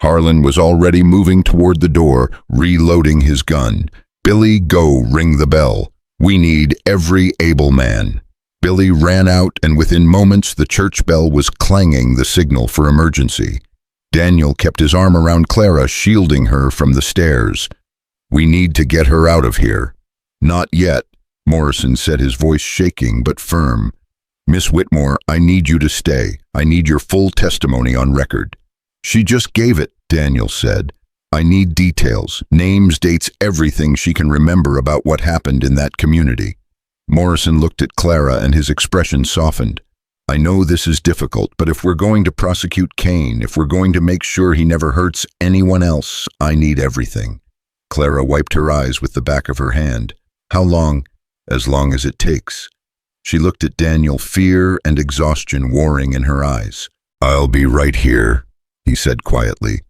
Harlan was already moving toward the door, reloading his gun. "Billy, go ring the bell. We need every able man." Billy ran out, and within moments the church bell was clanging the signal for emergency. Daniel kept his arm around Clara, shielding her from the stairs. "We need to get her out of here." "Not yet," Morrison said, his voice shaking but firm. "Miss Whitmore, I need you to stay. I need your full testimony on record." "She just gave it," Daniel said. "I need details, names, dates, everything she can remember about what happened in that community." Morrison looked at Clara and his expression softened. "I know this is difficult, but if we're going to prosecute Kane, if we're going to make sure he never hurts anyone else, I need everything." Clara wiped her eyes with the back of her hand. "How long?" "As long as it takes." She looked at Daniel, fear and exhaustion warring in her eyes. "I'll be right here," he said quietly.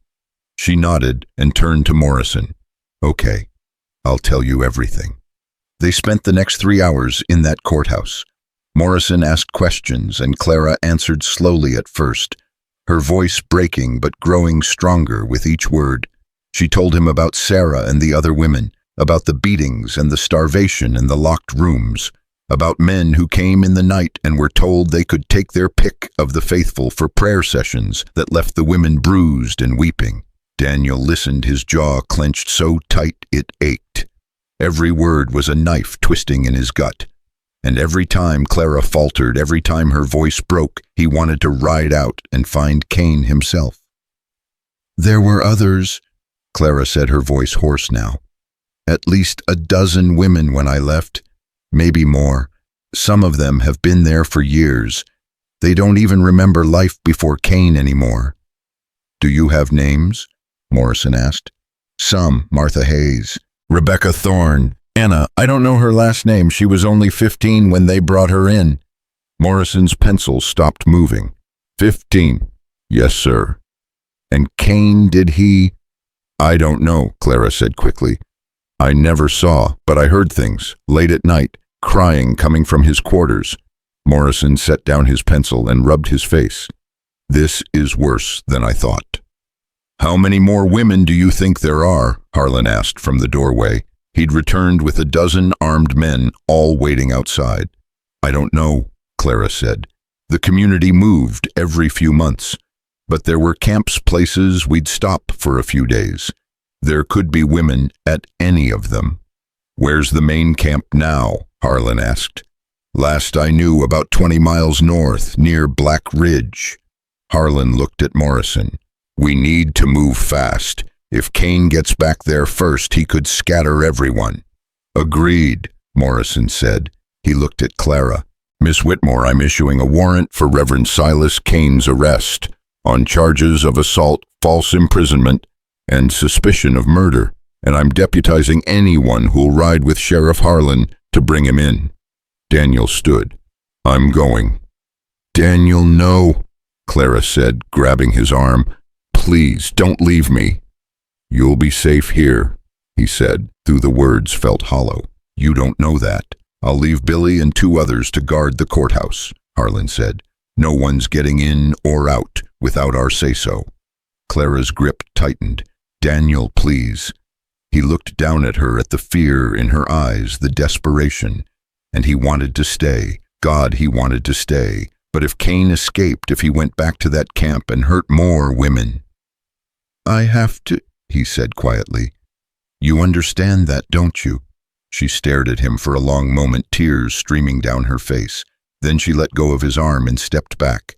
She nodded and turned to Morrison. "Okay, I'll tell you everything." They spent the next 3 hours in that courthouse. Morrison asked questions, and Clara answered slowly at first, her voice breaking but growing stronger with each word. She told him about Sarah and the other women, about the beatings and the starvation in the locked rooms, about men who came in the night and were told they could take their pick of the faithful for prayer sessions that left the women bruised and weeping. Daniel listened, his jaw clenched so tight it ached. Every word was a knife twisting in his gut. And every time Clara faltered, every time her voice broke, he wanted to ride out and find Kane himself. "There were others," Clara said, her voice hoarse now. "At least a dozen women when I left, maybe more. Some of them have been there for years. They don't even remember life before Kane anymore." "Do you have names?" Morrison asked. "Some, Martha Hayes, Rebecca Thorne, Anna, I don't know her last name. She was only 15 when they brought her in." Morrison's pencil stopped moving. 15. "Yes, sir." "And Kane, did he—" "I don't know," Clara said quickly. "I never saw, but I heard things, late at night, crying coming from his quarters." Morrison set down his pencil and rubbed his face. "This is worse than I thought." "How many more women do you think there are?" Harlan asked from the doorway. He'd returned with a dozen armed men, all waiting outside. "I don't know," Clara said. "The community moved every few months, but there were camps, places we'd stop for a few days. There could be women at any of them." "Where's the main camp now?" Harlan asked. "Last I knew, about 20 miles north, near Black Ridge." Harlan looked at Morrison. "We need to move fast. If Kane gets back there first, he could scatter everyone." "Agreed," Morrison said. He looked at Clara. "Miss Whitmore, I'm issuing a warrant for Reverend Silas Kane's arrest on charges of assault, false imprisonment, and suspicion of murder, and I'm deputizing anyone who'll ride with Sheriff Harlan to bring him in." Daniel stood. "I'm going." "Daniel, no," Clara said, grabbing his arm. "Please, don't leave me." "You'll be safe here," he said, though the words felt hollow. "You don't know that. I'll leave Billy and 2 others to guard the courthouse," Harlan said. No one's getting in or out without our say-so. Clara's grip tightened. Daniel, please. He looked down at her, at the fear in her eyes, the desperation. And he wanted to stay. God, he wanted to stay. But if Cain escaped, if he went back to that camp and hurt more women. I have to, he said quietly. You understand that, don't you? She stared at him for a long moment, tears streaming down her face. Then she let go of his arm and stepped back.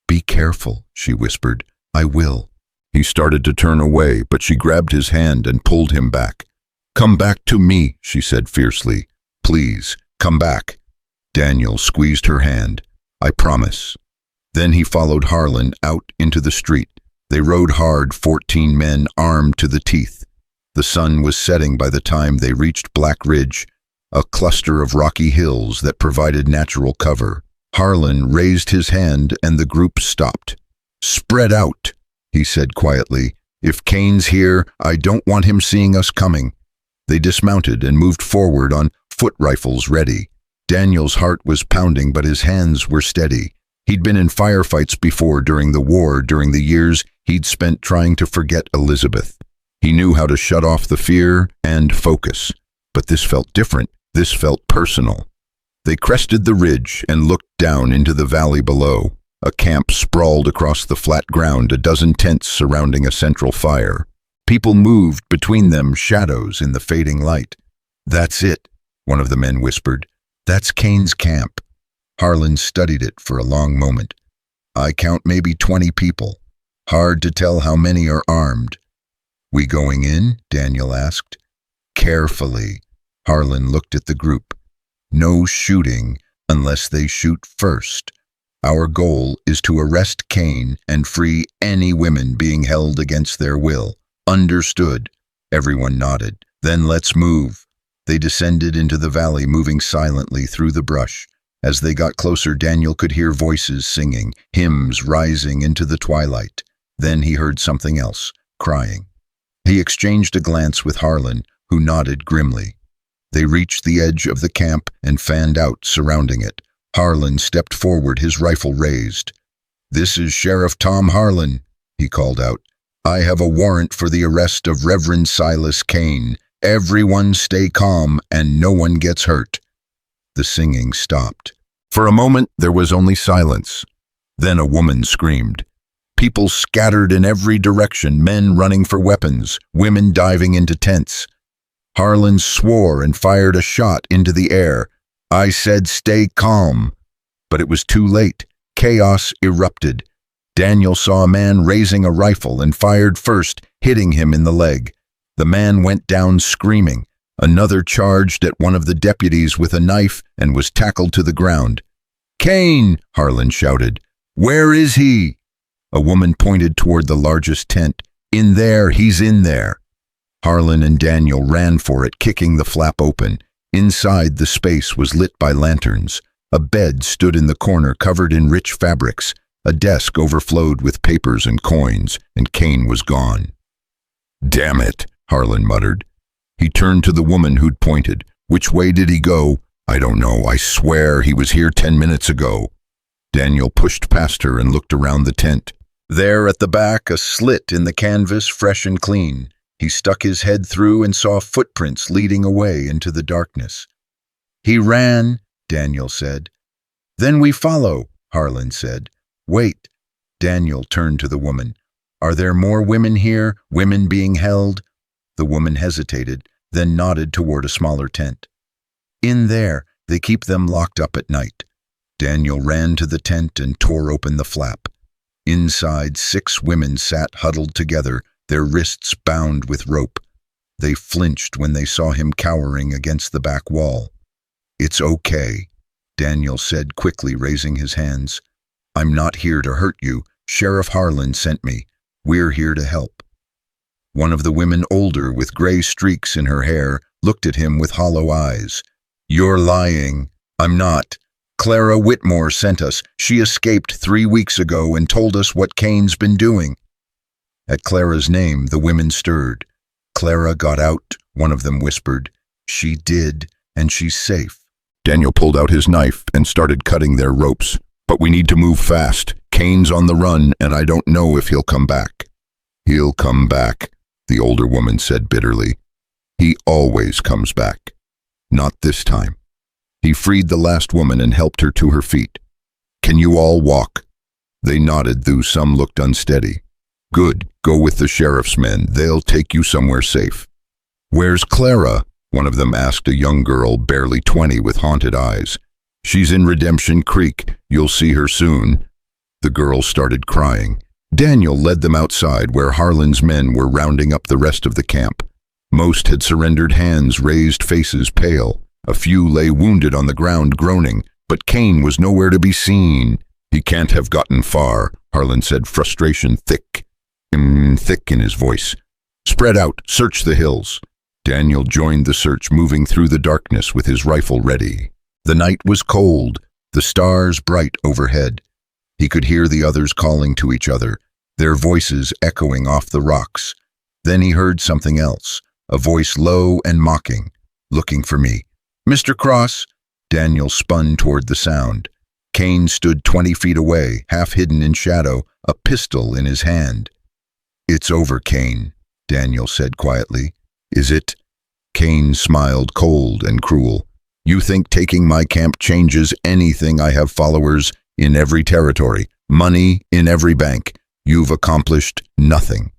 Be careful, she whispered. I will. He started to turn away, but she grabbed his hand and pulled him back. Come back to me, she said fiercely. Please, come back. Daniel squeezed her hand. I promise. Then he followed Harlan out into the street. They rode hard, 14 men armed to the teeth. The sun was setting by the time they reached Black Ridge, a cluster of rocky hills that provided natural cover. Harlan raised his hand and the group stopped. Spread out, he said quietly. If Cain's here, I don't want him seeing us coming. They dismounted and moved forward on foot rifles ready. Daniel's heart was pounding, but his hands were steady. He'd been in firefights before during the war, during the years he'd spent trying to forget Elizabeth. He knew how to shut off the fear and focus. But this felt different. This felt personal. They crested the ridge and looked down into the valley below. A camp sprawled across the flat ground, a dozen tents surrounding a central fire. People moved between them, shadows in the fading light. That's it, one of the men whispered. That's Cain's camp. Harlan studied it for a long moment. I count maybe 20 people. Hard to tell how many are armed. We going in? Daniel asked. Carefully. Harlan looked at the group. No shooting unless they shoot first. Our goal is to arrest Cain and free any women being held against their will. Understood. Everyone nodded. Then let's move. They descended into the valley, moving silently through the brush. As they got closer, Daniel could hear voices singing, hymns rising into the twilight. Then he heard something else, crying. He exchanged a glance with Harlan, who nodded grimly. They reached the edge of the camp and fanned out, surrounding it. Harlan stepped forward, his rifle raised. This is Sheriff Tom Harlan, he called out. I have a warrant for the arrest of Reverend Silas Cain. Everyone stay calm and no one gets hurt. The singing stopped. For a moment, there was only silence. Then a woman screamed. People scattered in every direction, men running for weapons, women diving into tents. Harlan swore and fired a shot into the air. I said stay calm. But it was too late. Chaos erupted. Daniel saw a man raising a rifle and fired first, hitting him in the leg. The man went down screaming. Another charged at one of the deputies with a knife and was tackled to the ground. Cain, Harlan shouted. Where is he? A woman pointed toward the largest tent. In there, he's in there. Harlan and Daniel ran for it, kicking the flap open. Inside, the space was lit by lanterns. A bed stood in the corner, covered in rich fabrics. A desk overflowed with papers and coins, and Cain was gone. Damn it, Harlan muttered. He turned to the woman who'd pointed. Which way did he go? I don't know. I swear he was here 10 minutes ago. Daniel pushed past her and looked around the tent. There at the back, a slit in the canvas, fresh and clean. He stuck his head through and saw footprints leading away into the darkness. He ran, Daniel said. Then we follow, Harlan said. Wait. Daniel turned to the woman. Are there more women here, women being held? The woman hesitated, then nodded toward a smaller tent. In there, they keep them locked up at night. Daniel ran to the tent and tore open the flap. Inside, 6 women sat huddled together, their wrists bound with rope. They flinched when they saw him cowering against the back wall. It's okay, Daniel said quickly, raising his hands. I'm not here to hurt you. Sheriff Harlan sent me. We're here to help. One of the women, older, with gray streaks in her hair, looked at him with hollow eyes. You're lying. I'm not. Clara Whitmore sent us. She escaped 3 weeks ago and told us what Cain's been doing. At Clara's name, the women stirred. Clara got out, one of them whispered. She did, and she's safe. Daniel pulled out his knife and started cutting their ropes. But we need to move fast. Kane's on the run, and I don't know if he'll come back." "He'll come back," the older woman said bitterly. "He always comes back. Not this time." He freed the last woman and helped her to her feet. "Can you all walk?" They nodded, though some looked unsteady. "Good. Go with the sheriff's men. They'll take you somewhere safe." "Where's Clara?" one of them asked a young girl, barely 20, with haunted eyes. "She's in Redemption Creek. You'll see her soon." The girl started crying. Daniel led them outside, where Harlan's men were rounding up the rest of the camp. Most had surrendered, hands raised, faces pale. A few lay wounded on the ground, groaning, but Kane was nowhere to be seen. "He can't have gotten far," Harlan said, frustration thick in his voice. "Spread out, search the hills." Daniel joined the search, moving through the darkness with his rifle ready. The night was cold, the stars bright overhead. He could hear the others calling to each other, their voices echoing off the rocks. Then he heard something else, a voice low and mocking. "Looking for me, Mr. Cross?" Daniel spun toward the sound. Kane stood 20 feet away, half hidden in shadow, a pistol in his hand. "It's over, Kane," Daniel said quietly. "Is it?" Kane smiled, cold and cruel. "You think taking my camp changes anything? I have followers in every territory, money in every bank. You've accomplished nothing."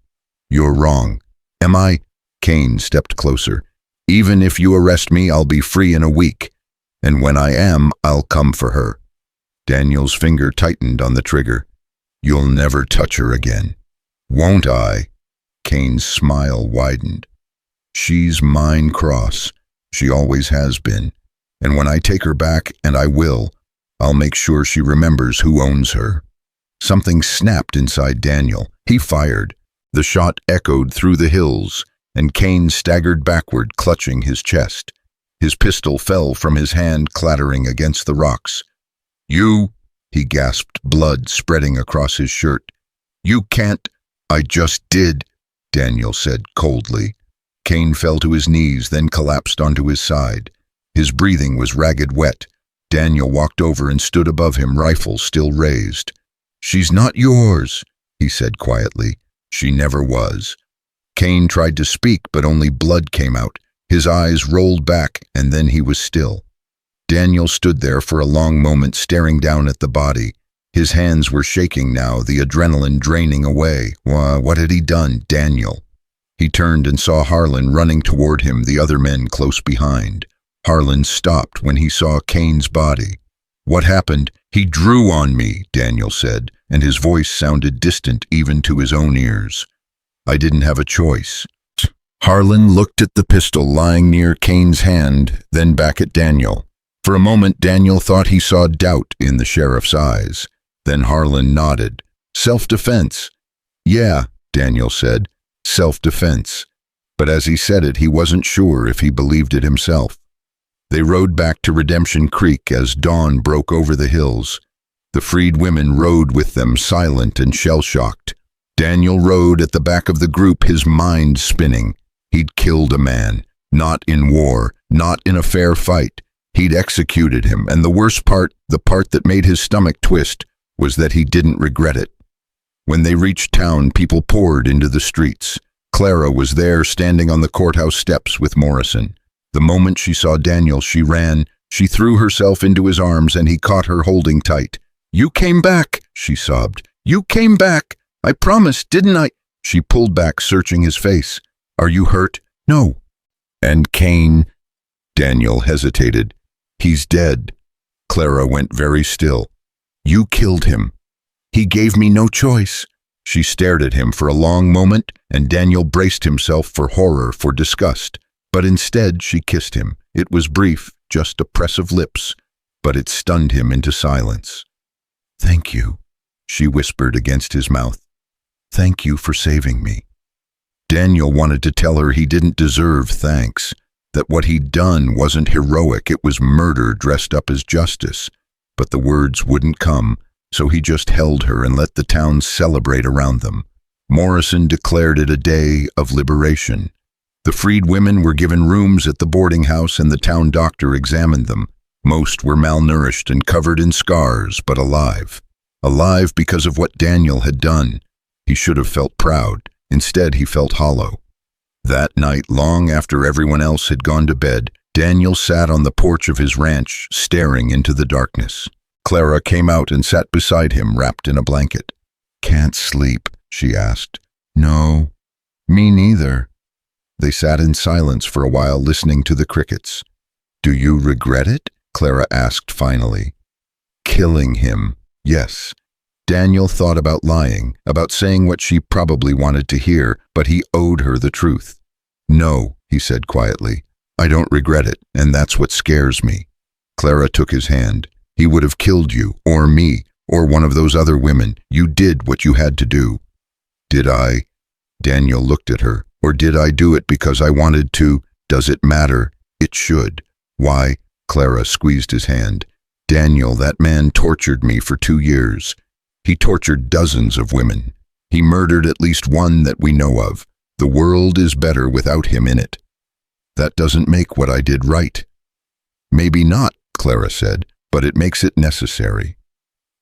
"You're wrong." "Am I?" Kane stepped closer. "Even if you arrest me, I'll be free in a week. And when I am, I'll come for her." Daniel's finger tightened on the trigger. "You'll never touch her again." "Won't I?" Kane's smile widened. "She's mine, Cross. She always has been. And when I take her back, and I will, I'll make sure she remembers who owns her." Something snapped inside Daniel. He fired. The shot echoed through the hills, and Kane staggered backward, clutching his chest. His pistol fell from his hand, clattering against the rocks. "You," he gasped, blood spreading across his shirt. "You can't." "I just did," Daniel said coldly. Kane fell to his knees, then collapsed onto his side. His breathing was ragged wet. Daniel walked over and stood above him, rifle still raised. "She's not yours," he said quietly. "She never was." Kane tried to speak, but only blood came out. His eyes rolled back, and then he was still. Daniel stood there for a long moment, staring down at the body. His hands were shaking now, the adrenaline draining away. What had he done, Daniel? He turned and saw Harlan running toward him, the other men close behind. Harlan stopped when he saw Kane's body. "What happened?" "He drew on me," Daniel said, and his voice sounded distant even to his own ears. "I didn't have a choice." Harlan looked at the pistol lying near Kane's hand, then back at Daniel. For a moment, Daniel thought he saw doubt in the sheriff's eyes. Then Harlan nodded. "Self-defense." "Yeah," Daniel said, "self-defense." But as he said it, he wasn't sure if he believed it himself. They rode back to Redemption Creek as dawn broke over the hills. The freed women rode with them, silent and shell-shocked. Daniel rode at the back of the group, his mind spinning. He'd killed a man, not in war, not in a fair fight. He'd executed him, and the worst part, the part that made his stomach twist, was that he didn't regret it. When they reached town, people poured into the streets. Clara was there, standing on the courthouse steps with Morrison. The moment she saw Daniel, she ran. She threw herself into his arms, and he caught her, holding tight. "You came back," she sobbed. "You came back. I promised, didn't I?" She pulled back, searching his face. "Are you hurt?" "No." "And Kane?" Daniel hesitated. "He's dead." Clara went very still. "You killed him." "He gave me no choice." She stared at him for a long moment, and Daniel braced himself for horror, for disgust. But instead, she kissed him. It was brief, just a press of lips, but it stunned him into silence. "Thank you," she whispered against his mouth. "Thank you for saving me." Daniel wanted to tell her he didn't deserve thanks, that what he'd done wasn't heroic, it was murder dressed up as justice. But the words wouldn't come, so he just held her and let the town celebrate around them. Morrison declared it a day of liberation. The freed women were given rooms at the boarding house, and the town doctor examined them. Most were malnourished and covered in scars, but alive. Alive because of what Daniel had done. He should have felt proud. Instead, he felt hollow. That night, long after everyone else had gone to bed, Daniel sat on the porch of his ranch, staring into the darkness. Clara came out and sat beside him, wrapped in a blanket. "Can't sleep?" she asked. "No, me neither." They sat in silence for a while, listening to the crickets. "Do you regret it?" Clara asked finally. "Killing him, yes." Daniel thought about lying, about saying what she probably wanted to hear, but he owed her the truth. "No," he said quietly. "I don't regret it, and that's what scares me." Clara took his hand. "He would have killed you, or me, or one of those other women. You did what you had to do." "Did I?" Daniel looked at her. "Or did I do it because I wanted to? Does it matter? It should." "Why?" Clara squeezed his hand. "Daniel, that man tortured me for 2 years. He tortured dozens of women. He murdered at least one that we know of. The world is better without him in it. That doesn't make what I did right." "Maybe not," Clara said, "but it makes it necessary."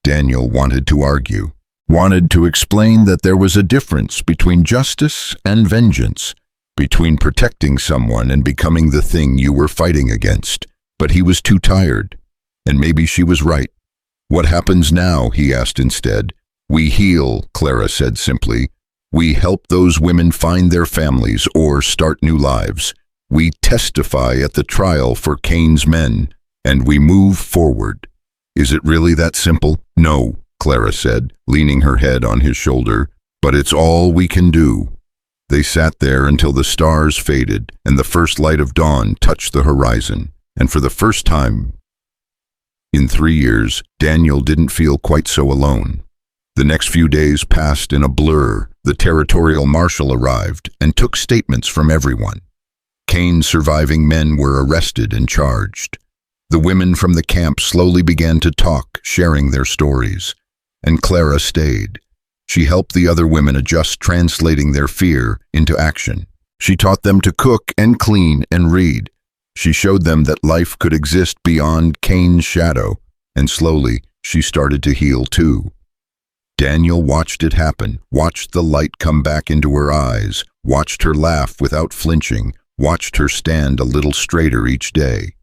Daniel wanted to argue, wanted to explain that there was a difference between justice and vengeance, between protecting someone and becoming the thing you were fighting against. But he was too tired, and maybe she was right. "What happens now?" he asked instead. "We heal," Clara said simply. "We help those women find their families or start new lives. We testify at the trial for Cain's men, and we move forward." "Is it really that simple?" "No," Clara said, leaning her head on his shoulder. "But it's all we can do." They sat there until the stars faded and the first light of dawn touched the horizon. And for the first time in 3 years, Daniel didn't feel quite so alone. The next few days passed in a blur. The territorial marshal arrived and took statements from everyone. Cain's surviving men were arrested and charged. The women from the camp slowly began to talk, sharing their stories. And Clara stayed. She helped the other women adjust, translating their fear into action. She taught them to cook and clean and read. She showed them that life could exist beyond Cain's shadow, and slowly she started to heal too. Daniel watched it happen, watched the light come back into her eyes, watched her laugh without flinching, watched her stand a little straighter each day.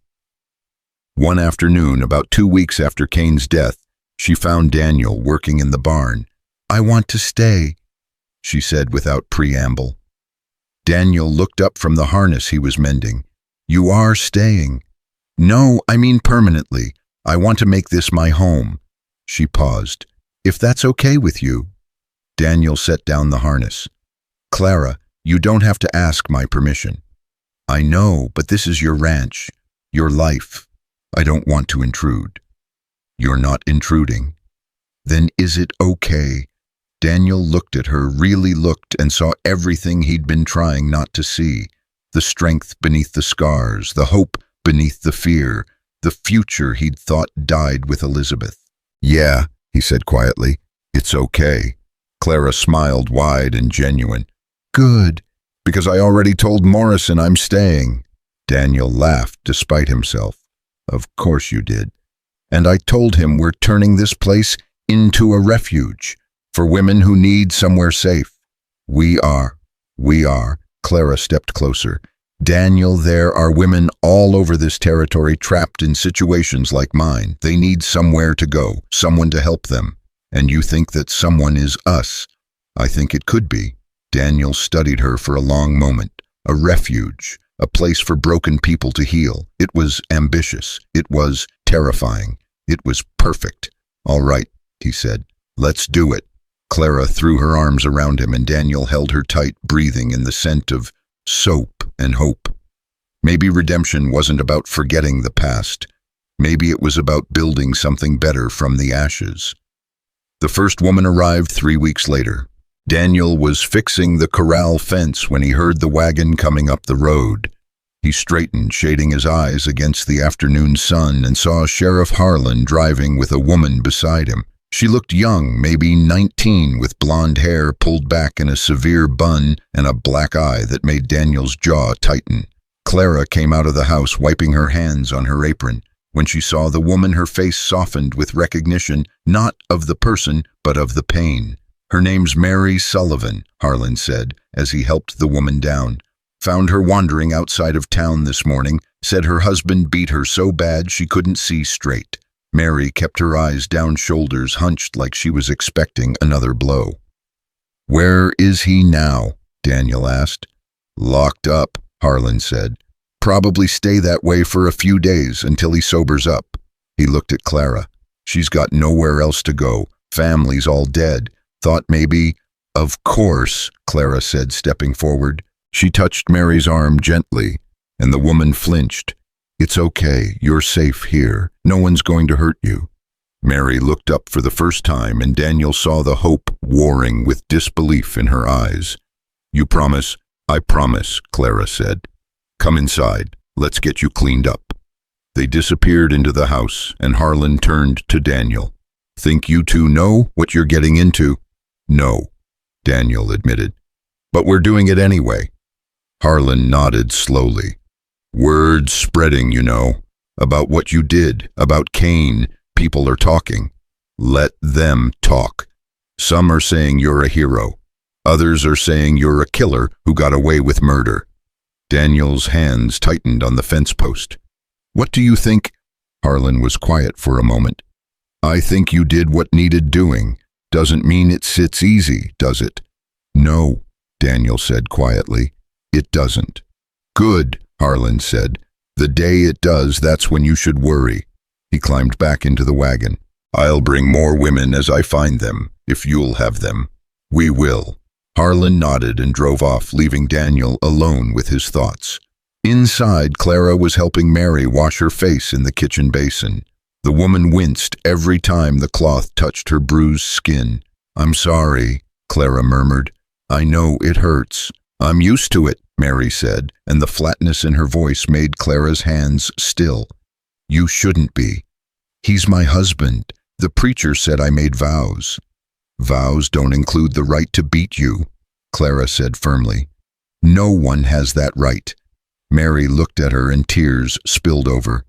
One afternoon, about 2 weeks after Cain's death, she found Daniel working in the barn. "I want to stay," she said without preamble. Daniel looked up from the harness he was mending. "You are staying?" "No, I mean permanently. I want to make this my home." She paused. "If that's okay with you." Daniel set down the harness. "Clara, you don't have to ask my permission." "I know, but this is your ranch, your life. I don't want to intrude." "You're not intruding." "Then is it okay?" Daniel looked at her, really looked, and saw everything he'd been trying not to see. The strength beneath the scars, the hope beneath the fear, the future he'd thought died with Elizabeth. "Yeah," he said quietly, "it's okay." Clara smiled wide and genuine. "Good, because I already told Morrison I'm staying." Daniel laughed despite himself. "Of course you did. And I told him we're turning this place into a refuge for women who need somewhere safe." We are. Clara stepped closer. "Daniel, there are women all over this territory trapped in situations like mine. They need somewhere to go, someone to help them. And you think that someone is us?" "I think it could be." Daniel studied her for a long moment. A refuge, a place for broken people to heal. It was ambitious. It was terrifying. It was perfect. "All right," he said. "Let's do it." Clara threw her arms around him and Daniel held her tight, breathing in the scent of soap and hope. Maybe redemption wasn't about forgetting the past. Maybe it was about building something better from the ashes. The first woman arrived 3 weeks later. Daniel was fixing the corral fence when he heard the wagon coming up the road. He straightened, shading his eyes against the afternoon sun, and saw Sheriff Harlan driving with a woman beside him. She looked young, maybe 19, with blonde hair pulled back in a severe bun and a black eye that made Daniel's jaw tighten. Clara came out of the house, wiping her hands on her apron. When she saw the woman, her face softened with recognition, not of the person, but of the pain. "Her name's Mary Sullivan," Harlan said, as he helped the woman down. "Found her wandering outside of town this morning. Said her husband beat her so bad she couldn't see straight." Mary kept her eyes down, shoulders hunched like she was expecting another blow. "Where is he now?" Daniel asked. "Locked up," Harlan said. "Probably stay that way for a few days until he sobers up." He looked at Clara. "She's got nowhere else to go. Family's all dead. Thought maybe—" "Of course," Clara said, stepping forward. She touched Mary's arm gently, and the woman flinched. "It's okay. You're safe here. No one's going to hurt you." Mary looked up for the first time, and Daniel saw the hope warring with disbelief in her eyes. "You promise?" "I promise," Clara said. "Come inside. Let's get you cleaned up." They disappeared into the house, and Harlan turned to Daniel. "Think you two know what you're getting into?" "No," Daniel admitted. "But we're doing it anyway." Harlan nodded slowly. "Word's spreading, you know, about what you did, about Cain. People are talking. Let them talk. Some are saying you're a hero. Others are saying you're a killer who got away with murder." Daniel's hands tightened on the fence post. "What do you think?" Harlan was quiet for a moment. "I think you did what needed doing. Doesn't mean it sits easy, does it?" "No," Daniel said quietly. "It doesn't." "Good," Harlan said. "The day it does, that's when you should worry." He climbed back into the wagon. "I'll bring more women as I find them, if you'll have them." "We will." Harlan nodded and drove off, leaving Daniel alone with his thoughts. Inside, Clara was helping Mary wash her face in the kitchen basin. The woman winced every time the cloth touched her bruised skin. "I'm sorry," Clara murmured. "I know it hurts." "I'm used to it," Mary said, and the flatness in her voice made Clara's hands still. "You shouldn't be. He's my husband. The preacher said I made vows." "Vows don't include the right to beat you," Clara said firmly. "No one has that right." Mary looked at her and tears spilled over.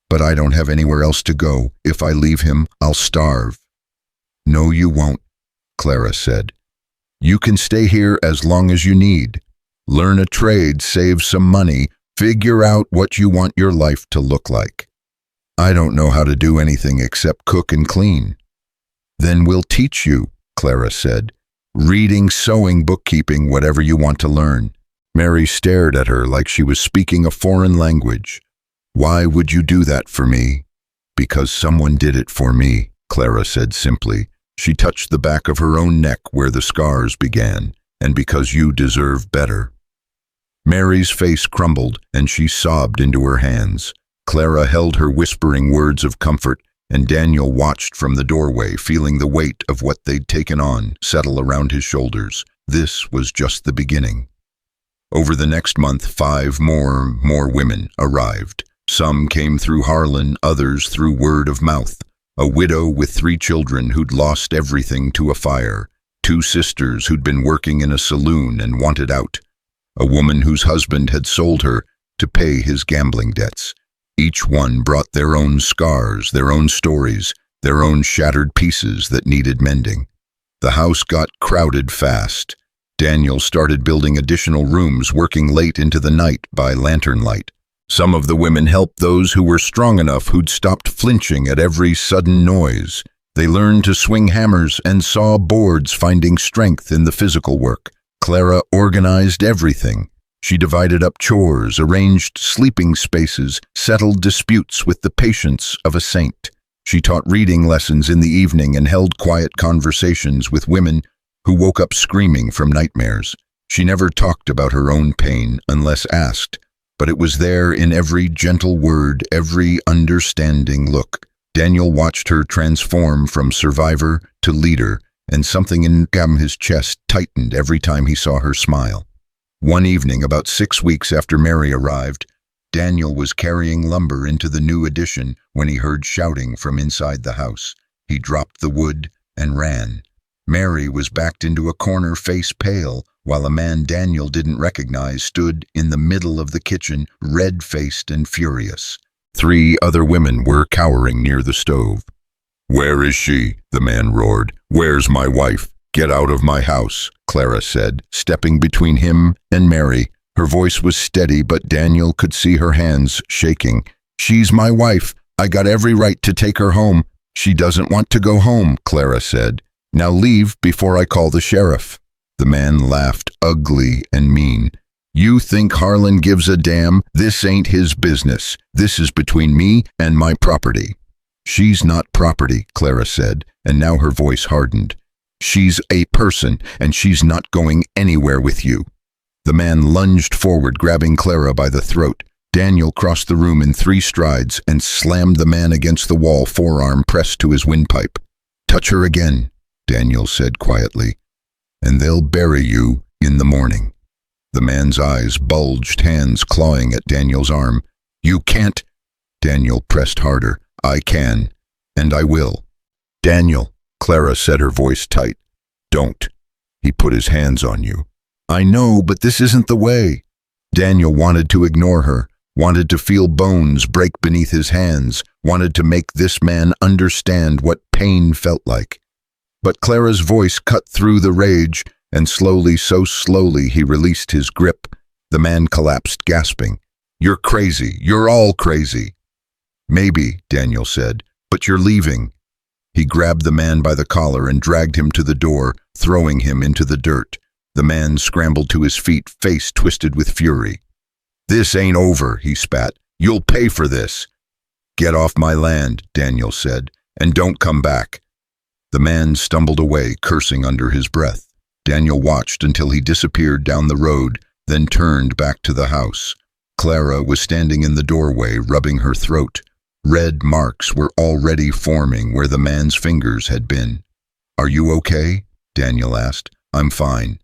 "But I don't have anywhere else to go. If I leave him, I'll starve." "No, you won't," Clara said. "You can stay here as long as you need. Learn a trade, save some money, figure out what you want your life to look like." "I don't know how to do anything except cook and clean." "Then we'll teach you," Clara said. "Reading, sewing, bookkeeping, whatever you want to learn." Mary stared at her like she was speaking a foreign language. "Why would you do that for me?" "Because someone did it for me," Clara said simply. She touched the back of her own neck where the scars began. "And because you deserve better." Mary's face crumbled, and she sobbed into her hands. Clara held her, whispering words of comfort, and Daniel watched from the doorway, feeling the weight of what they'd taken on settle around his shoulders. This was just the beginning. Over the next month, 5 more women arrived. Some came through Harlan, others through word of mouth. A widow with 3 children who'd lost everything to a fire. 2 sisters who'd been working in a saloon and wanted out. A woman whose husband had sold her to pay his gambling debts. Each one brought their own scars, their own stories, their own shattered pieces that needed mending. The house got crowded fast. Daniel started building additional rooms, working late into the night by lantern light. Some of the women helped those who were strong enough, who'd stopped flinching at every sudden noise. They learned to swing hammers and saw boards, finding strength in the physical work. Clara organized everything. She divided up chores, arranged sleeping spaces, settled disputes with the patience of a saint. She taught reading lessons in the evening and held quiet conversations with women who woke up screaming from nightmares. She never talked about her own pain unless asked, but it was there in every gentle word, every understanding look. Daniel watched her transform from survivor to leader, and something in his chest tightened every time he saw her smile. One evening, about 6 weeks after Mary arrived, Daniel was carrying lumber into the new addition when he heard shouting from inside the house. He dropped the wood and ran. Mary was backed into a corner, face pale, while a man Daniel didn't recognize stood in the middle of the kitchen, red-faced and furious. 3 other women were cowering near the stove. "Where is she?" the man roared. "Where's my wife? Get out of my house," Clara said, stepping between him and Mary. Her voice was steady, but Daniel could see her hands shaking. "She's my wife. I got every right to take her home." "She doesn't want to go home," Clara said. "Now leave before I call the sheriff." The man laughed, ugly and mean. "You think Harlan gives a damn? This ain't his business. This is between me and my property." "She's not property," Clara said, and now her voice hardened. "She's a person, and she's not going anywhere with you." The man lunged forward, grabbing Clara by the throat. Daniel crossed the room in 3 strides and slammed the man against the wall, forearm pressed to his windpipe. "Touch her again," Daniel said quietly, "and they'll bury you in the morning." The man's eyes bulged, hands clawing at Daniel's arm. "You can't." Daniel pressed harder. "I can, and I will." "Daniel," Clara said, her voice tight. "Don't. He put his hands on you." "I know, but this isn't the way." Daniel wanted to ignore her, wanted to feel bones break beneath his hands, wanted to make this man understand what pain felt like. But Clara's voice cut through the rage, and slowly, so slowly, he released his grip. The man collapsed, gasping. "You're crazy. You're all crazy." "Maybe," Daniel said, "but you're leaving." He grabbed the man by the collar and dragged him to the door, throwing him into the dirt. The man scrambled to his feet, face twisted with fury. "This ain't over," he spat. "You'll pay for this." "Get off my land," Daniel said, "and don't come back." The man stumbled away, cursing under his breath. Daniel watched until he disappeared down the road, then turned back to the house. Clara was standing in the doorway, rubbing her throat. Red marks were already forming where the man's fingers had been. "Are you okay?" Daniel asked. "I'm fine."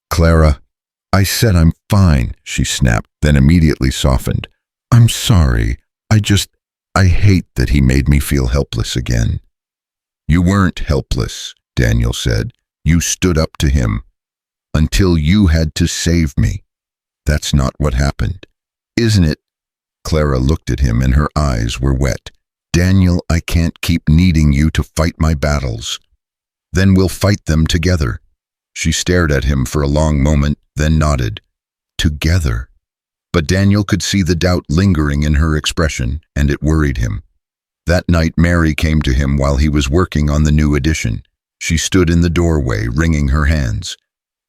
"Clara, I said I'm fine," she snapped, then immediately softened. "I'm sorry. I hate that he made me feel helpless again." "You weren't helpless," Daniel said. "You stood up to him until you had to save me. That's not what happened, isn't it?" Clara looked at him and her eyes were wet. "Daniel, I can't keep needing you to fight my battles." "Then we'll fight them together." She stared at him for a long moment, then nodded. "Together." But Daniel could see the doubt lingering in her expression, and it worried him. That night Mary came to him while he was working on the new edition. She stood in the doorway, wringing her hands.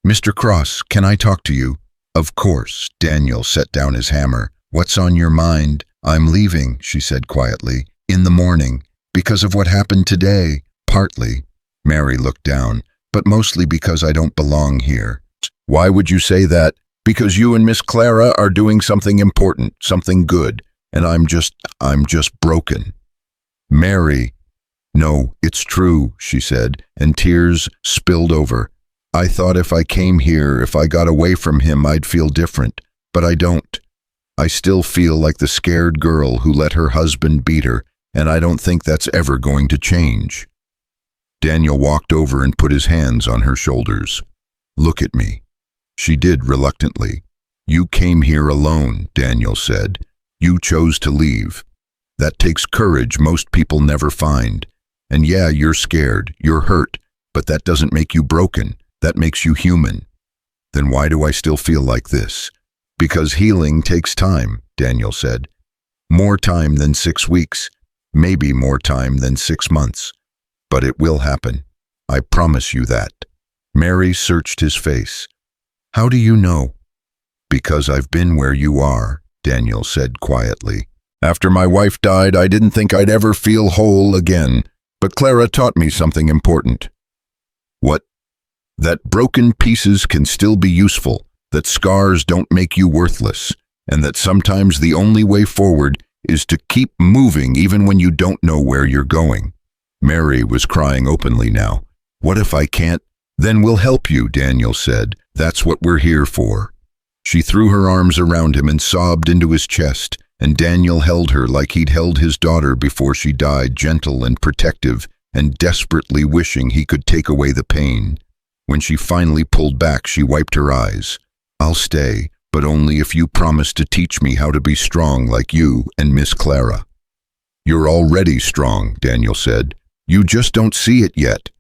"Mr. Cross, can I talk to you?" "Of course." Daniel set down his hammer. "What's on your mind?" "I'm leaving," she said quietly. "In the morning. Because of what happened today." "Partly." Mary looked down. "But mostly because I don't belong here." "Why would you say that?" "Because you and Miss Clara are doing something important, something good, and I'm just broken." "Mary." "No, it's true," she said, and tears spilled over. "I thought if I came here, if I got away from him, I'd feel different, but I don't. I still feel like the scared girl who let her husband beat her, and I don't think that's ever going to change." Daniel walked over and put his hands on her shoulders. "Look at me." She did reluctantly. "You came here alone," Daniel said. "You chose to leave. That takes courage most people never find. And yeah, you're scared, you're hurt, but that doesn't make you broken. That makes you human." "Then why do I still feel like this?" "Because healing takes time," Daniel said. "More time than 6 weeks, maybe more time than 6 months. But it will happen. I promise you that." Mary searched his face. "How do you know?" "Because I've been where you are," Daniel said quietly. "After my wife died, I didn't think I'd ever feel whole again. But Clara taught me something important." "What?" "That broken pieces can still be useful, that scars don't make you worthless, and that sometimes the only way forward is to keep moving even when you don't know where you're going." Mary was crying openly now. "What if I can't?" "Then we'll help you," Daniel said. "That's what we're here for." She threw her arms around him and sobbed into his chest, and Daniel held her like he'd held his daughter before she died, gentle and protective, and desperately wishing he could take away the pain. When she finally pulled back, she wiped her eyes. "I'll stay, but only if you promise to teach me how to be strong like you and Miss Clara. You're already strong, Daniel said. You just don't see it yet.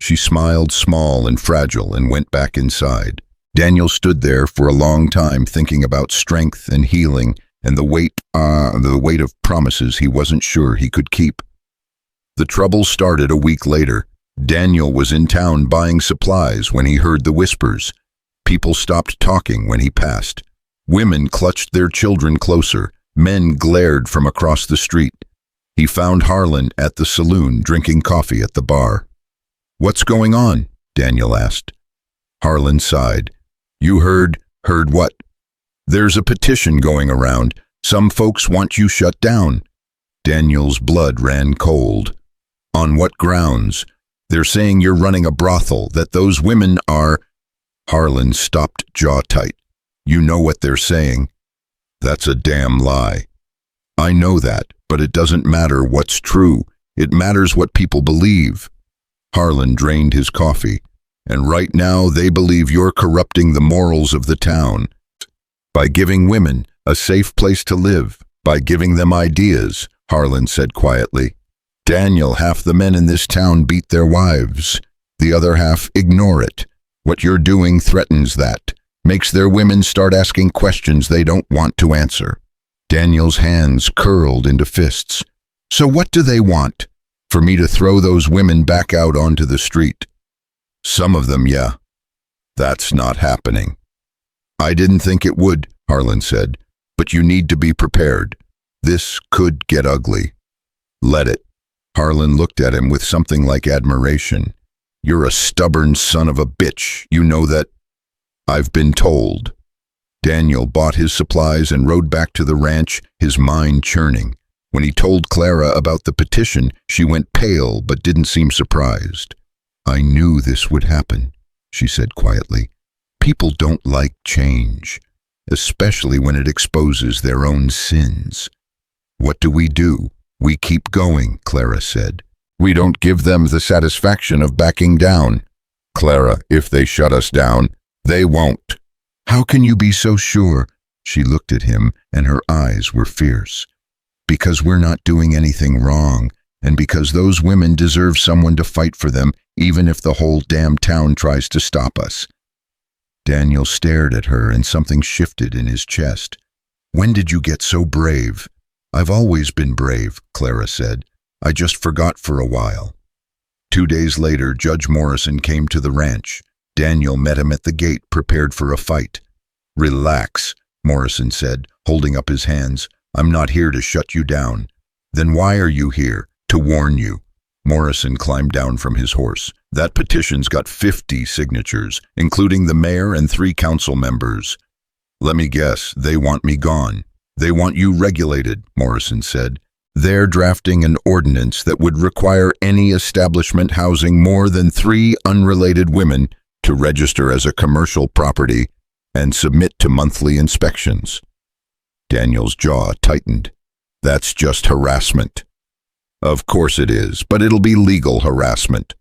She smiled, small and fragile, and went back inside. Daniel stood there for a long time thinking about strength and healing and the weight of promises he wasn't sure he could keep. The trouble started a week later. Daniel was in town buying supplies when he heard the whispers. People stopped talking when he passed. Women clutched their children closer. Men glared from across the street. He found Harlan at the saloon drinking coffee at the bar. "What's going on?" Daniel asked. Harlan sighed. "You heard what?" "There's a petition going around. Some folks want you shut down." Daniel's blood ran cold. "On what grounds?" "They're saying you're running a brothel, that those women are—" Harlan stopped, jaw tight. "You know what they're saying." "That's a damn lie." "I know that, but it doesn't matter what's true. It matters what people believe." Harlan drained his coffee. "And right now they believe you're corrupting the morals of the town. By giving women a safe place to live, by giving them ideas," Harlan said quietly. "Daniel, half the men in this town beat their wives. The other half ignore it. What you're doing threatens that, makes their women start asking questions they don't want to answer." Daniel's hands curled into fists. "So what do they want? For me to throw those women back out onto the street?" "Some of them, yeah. That's not happening." "I didn't think it would," Harlan said, "but you need to be prepared. This could get ugly." "Let it." Harlan looked at him with something like admiration. "You're a stubborn son of a bitch. You know that." "I've been told." Daniel bought his supplies and rode back to the ranch, his mind churning. When he told Clara about the petition, she went pale but didn't seem surprised. "I knew this would happen," she said quietly. "People don't like change, especially when it exposes their own sins." "What do? We keep going," Clara said. "We don't give them the satisfaction of backing down." "Clara, if they shut us down, they won't." "How can you be so sure?" She looked at him, and her eyes were fierce. "Because we're not doing anything wrong, and because those women deserve someone to fight for them, even if the whole damn town tries to stop us." Daniel stared at her, and something shifted in his chest. "When did you get so brave?" "I've always been brave," Clara said. "I just forgot for a while." 2 days later, Judge Morrison came to the ranch. Daniel met him at the gate, prepared for a fight. "Relax," Morrison said, holding up his hands. "I'm not here to shut you down." "Then why are you here?" "To warn you." Morrison climbed down from his horse. "That petition's got 50 signatures, including the mayor and 3 council members. Let me guess, they want me gone." "They want you regulated," Morrison said. "They're drafting an ordinance that would require any establishment housing more than 3 unrelated women to register as a commercial property and submit to monthly inspections." Daniel's jaw tightened. "That's just harassment." "Of course it is, but it'll be legal harassment."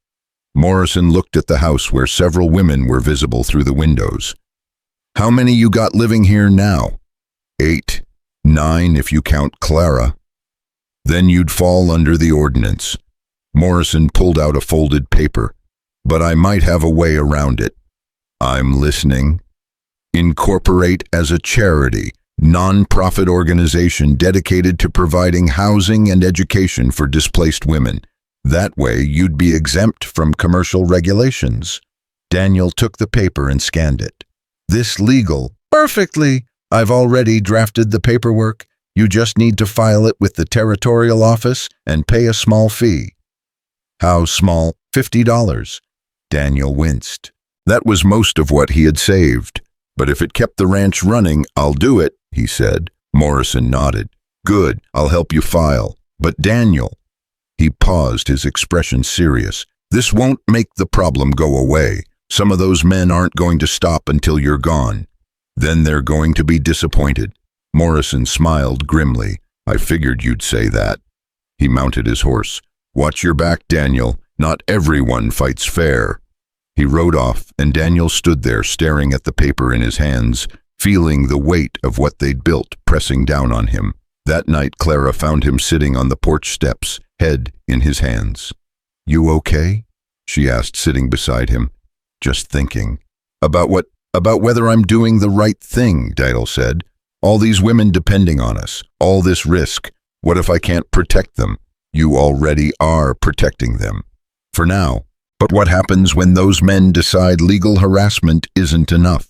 Morrison looked at the house where several women were visible through the windows. "How many you got living here now?" 8, 9 if you count Clara." "Then you'd fall under the ordinance." Morrison pulled out a folded paper. "But I might have a way around it." "I'm listening." "Incorporate as a charity, non-profit organization dedicated to providing housing and education for displaced women. That way you'd be exempt from commercial regulations." Daniel took the paper and scanned it. "This legal?" "Perfectly. I've already drafted the paperwork. You just need to file it with the territorial office and pay a small fee." "How small?" $50. Daniel winced. That was most of what he had saved. "But if it kept the ranch running, I'll do it," he said. Morrison nodded. "Good, I'll help you file. But Daniel—" He paused, his expression serious. "This won't make the problem go away. Some of those men aren't going to stop until you're gone. Then they're going to be disappointed." Morrison smiled grimly. "I figured you'd say that." He mounted his horse. "Watch your back, Daniel. Not everyone fights fair." He rode off, and Daniel stood there staring at the paper in his hands, feeling the weight of what they'd built pressing down on him. That night, Clara found him sitting on the porch steps, head in his hands. "You okay?" she asked, sitting beside him. "Just thinking." About what? About whether I'm doing the right thing," Daniel said. "All these women depending on us, all this risk. What if I can't protect them?" "You already are protecting them. For now. But what happens when those men decide legal harassment isn't enough?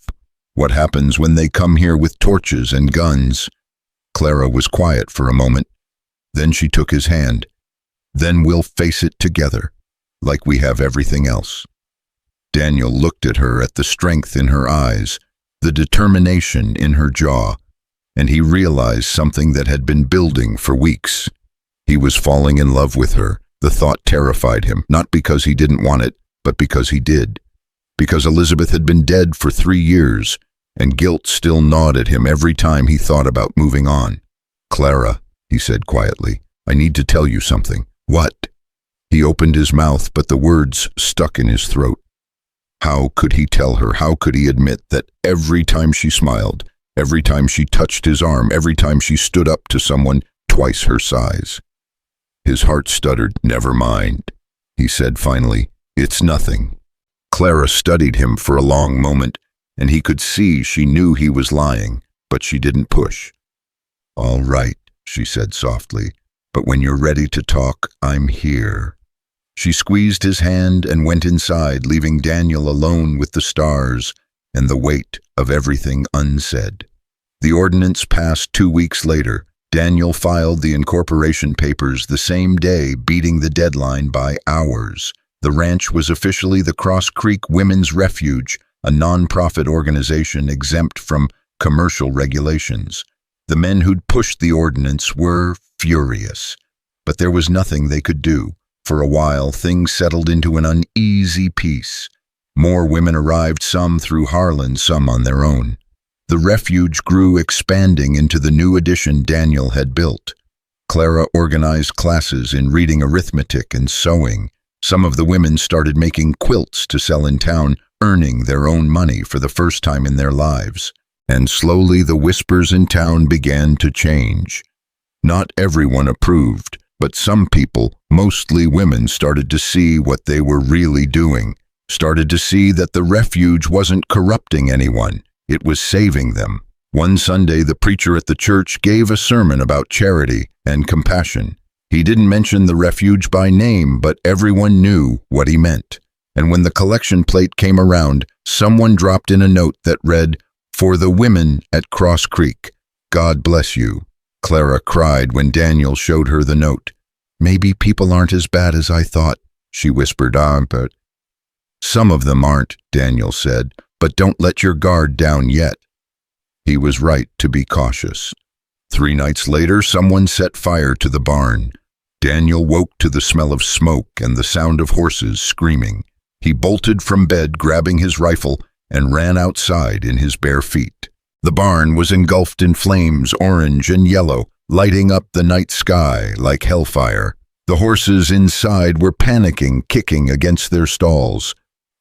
What happens when they come here with torches and guns?" Clara was quiet for a moment. Then she took his hand. "Then we'll face it together, like we have everything else." Daniel looked at her, at the strength in her eyes, the determination in her jaw, and he realized something that had been building for weeks. He was falling in love with her. The thought terrified him, not because he didn't want it, but because he did. Because Elizabeth had been dead for 3 years, and guilt still gnawed at him every time he thought about moving on. "Clara," he said quietly, "I need to tell you something." "What?" He opened his mouth, but the words stuck in his throat. How could he tell her? How could he admit that every time she smiled, every time she touched his arm, every time she stood up to someone twice her size? His heart stuttered. "Never mind," he said finally. "It's nothing." Clara studied him for a long moment, and he could see she knew he was lying, but she didn't push. "All right," she said softly, "but when you're ready to talk, I'm here." She squeezed his hand and went inside, leaving Daniel alone with the stars and the weight of everything unsaid. The ordinance passed 2 weeks later. Daniel filed the incorporation papers the same day, beating the deadline by hours. The ranch was officially the Cross Creek Women's Refuge, a non-profit organization exempt from commercial regulations. The men who'd pushed the ordinance were furious, but there was nothing they could do. For a while, things settled into an uneasy peace. More women arrived, some through Harlan, some on their own. The refuge grew, expanding into the new addition Daniel had built. Clara organized classes in reading, arithmetic, and sewing. Some of the women started making quilts to sell in town, earning their own money for the first time in their lives. And slowly the whispers in town began to change. Not everyone approved, but some people, mostly women, started to see what they were really doing, started to see that the refuge wasn't corrupting anyone, it was saving them. One Sunday, the preacher at the church gave a sermon about charity and compassion. He didn't mention the refuge by name, but everyone knew what he meant. And when the collection plate came around, someone dropped in a note that read, "For the women at Cross Creek, God bless you." Clara cried when Daniel showed her the note. "Maybe people aren't as bad as I thought," she whispered. But some of them aren't," Daniel said, "but don't let your guard down yet." He was right to be cautious. 3 nights later, someone set fire to the barn. Daniel woke to the smell of smoke and the sound of horses screaming. He bolted from bed, grabbing his rifle, and ran outside in his bare feet. The barn was engulfed in flames, orange and yellow, lighting up the night sky like hellfire. The horses inside were panicking, kicking against their stalls.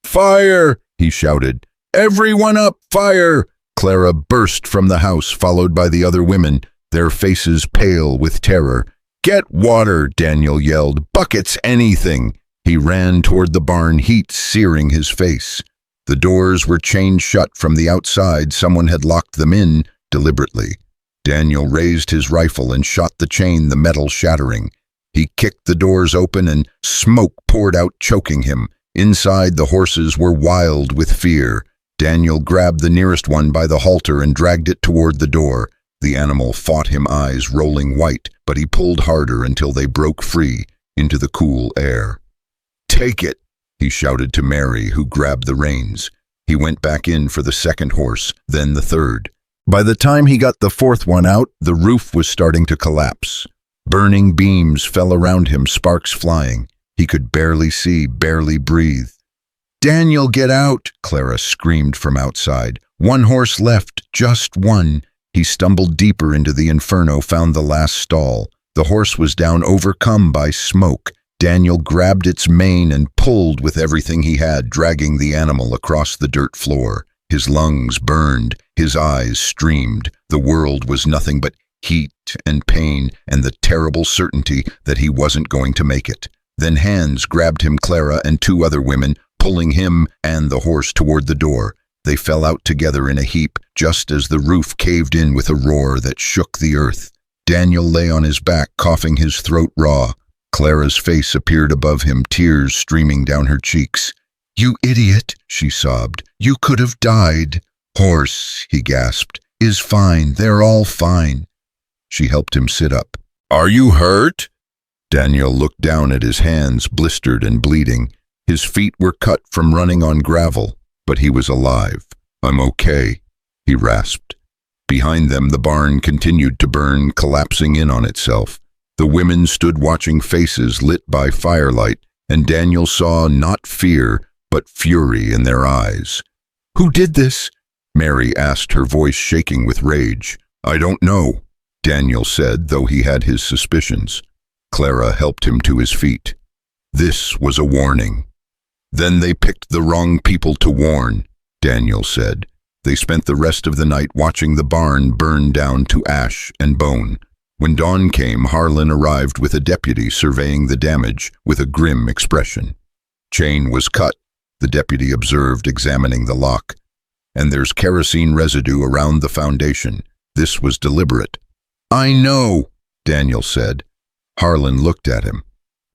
"Fire!" he shouted. "Everyone up! Fire!" Clara burst from the house, followed by the other women, their faces pale with terror. "Get water!" Daniel yelled. "Buckets, anything!" He ran toward the barn, heat searing his face. The doors were chained shut from the outside. Someone had locked them in deliberately. Daniel raised his rifle and shot the chain, the metal shattering. He kicked the doors open and smoke poured out, choking him. Inside, the horses were wild with fear. Daniel grabbed the nearest one by the halter and dragged it toward the door. The animal fought him, eyes rolling white, but he pulled harder until they broke free into the cool air. "Take it!" he shouted to Mary, who grabbed the reins. He went back in for the second horse, then the third. By the time he got the fourth one out, the roof was starting to collapse. Burning beams fell around him, sparks flying. He could barely see, barely breathe. "Daniel, get out!" Clara screamed from outside. "One horse left, just one." He stumbled deeper into the inferno, found the last stall. The horse was down, overcome by smoke. Daniel grabbed its mane and pulled with everything he had, dragging the animal across the dirt floor. His lungs burned, his eyes streamed. The world was nothing but heat and pain and the terrible certainty that he wasn't going to make it. Then hands grabbed him, Clara and two other women, pulling him and the horse toward the door. They fell out together in a heap, just as the roof caved in with a roar that shook the earth. Daniel lay on his back, coughing, his throat raw. Clara's face appeared above him, tears streaming down her cheeks. "You idiot," she sobbed. "You could have died." "Horse," he gasped, "is fine. They're all fine." She helped him sit up. "Are you hurt?" Daniel looked down at his hands, blistered and bleeding. His feet were cut from running on gravel, but he was alive. "I'm okay," he rasped. Behind them, the barn continued to burn, collapsing in on itself. The women stood watching, faces lit by firelight, and Daniel saw not fear, but fury in their eyes. "Who did this?" Mary asked, her voice shaking with rage. "I don't know," Daniel said, though he had his suspicions. Clara helped him to his feet. "This was a warning." "Then they picked the wrong people to warn," Daniel said. They spent the rest of the night watching the barn burn down to ash and bone. When dawn came, Harlan arrived with a deputy surveying the damage with a grim expression. "Chain was cut," the deputy observed, examining the lock. "And there's kerosene residue around the foundation. This was deliberate." "I know," Daniel said. Harlan looked at him.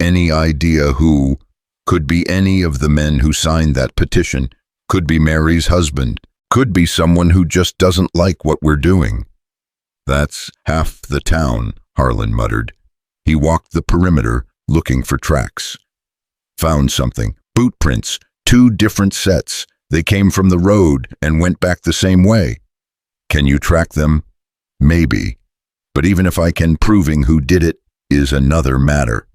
"Any idea who?" "Could be any of the men who signed that petition. Could be Mary's husband. Could be someone who just doesn't like what we're doing." "That's half the town," Harlan muttered. He walked the perimeter, looking for tracks. Found something. Boot prints. 2 different sets. They came from the road and went back the same way. "Can you track them?" "Maybe. But even if I can, proving who did it is another matter."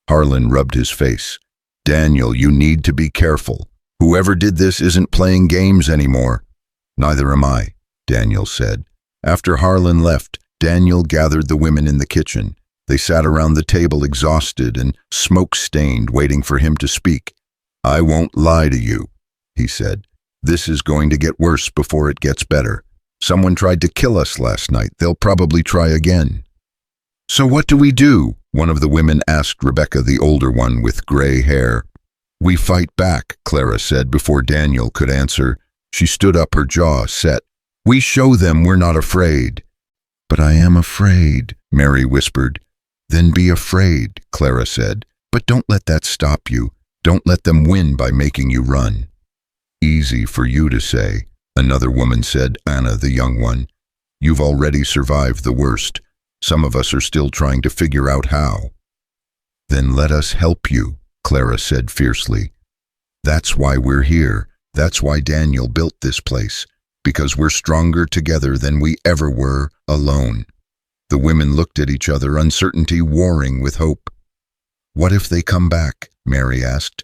Harlan rubbed his face. "Daniel, you need to be careful. Whoever did this isn't playing games anymore." "Neither am I," Daniel said. After Harlan left, Daniel gathered the women in the kitchen. They sat around the table, exhausted and smoke-stained, waiting for him to speak. "I won't lie to you," he said. "This is going to get worse before it gets better. Someone tried to kill us last night. They'll probably try again." "So what do we do?" one of the women asked Rebecca, the older one with gray hair. "We fight back," Clara said before Daniel could answer. She stood up, her jaw set. "We show them we're not afraid." "But I am afraid," Mary whispered. "Then be afraid," Clara said. "But don't let that stop you. Don't let them win by making you run." "Easy for you to say," another woman said, Anna, the young one. "You've already survived the worst. Some of us are still trying to figure out how." "Then let us help you," Clara said fiercely. "That's why we're here. That's why Daniel built this place. Because we're stronger together than we ever were alone." The women looked at each other, uncertainty warring with hope. "What if they come back?" Mary asked.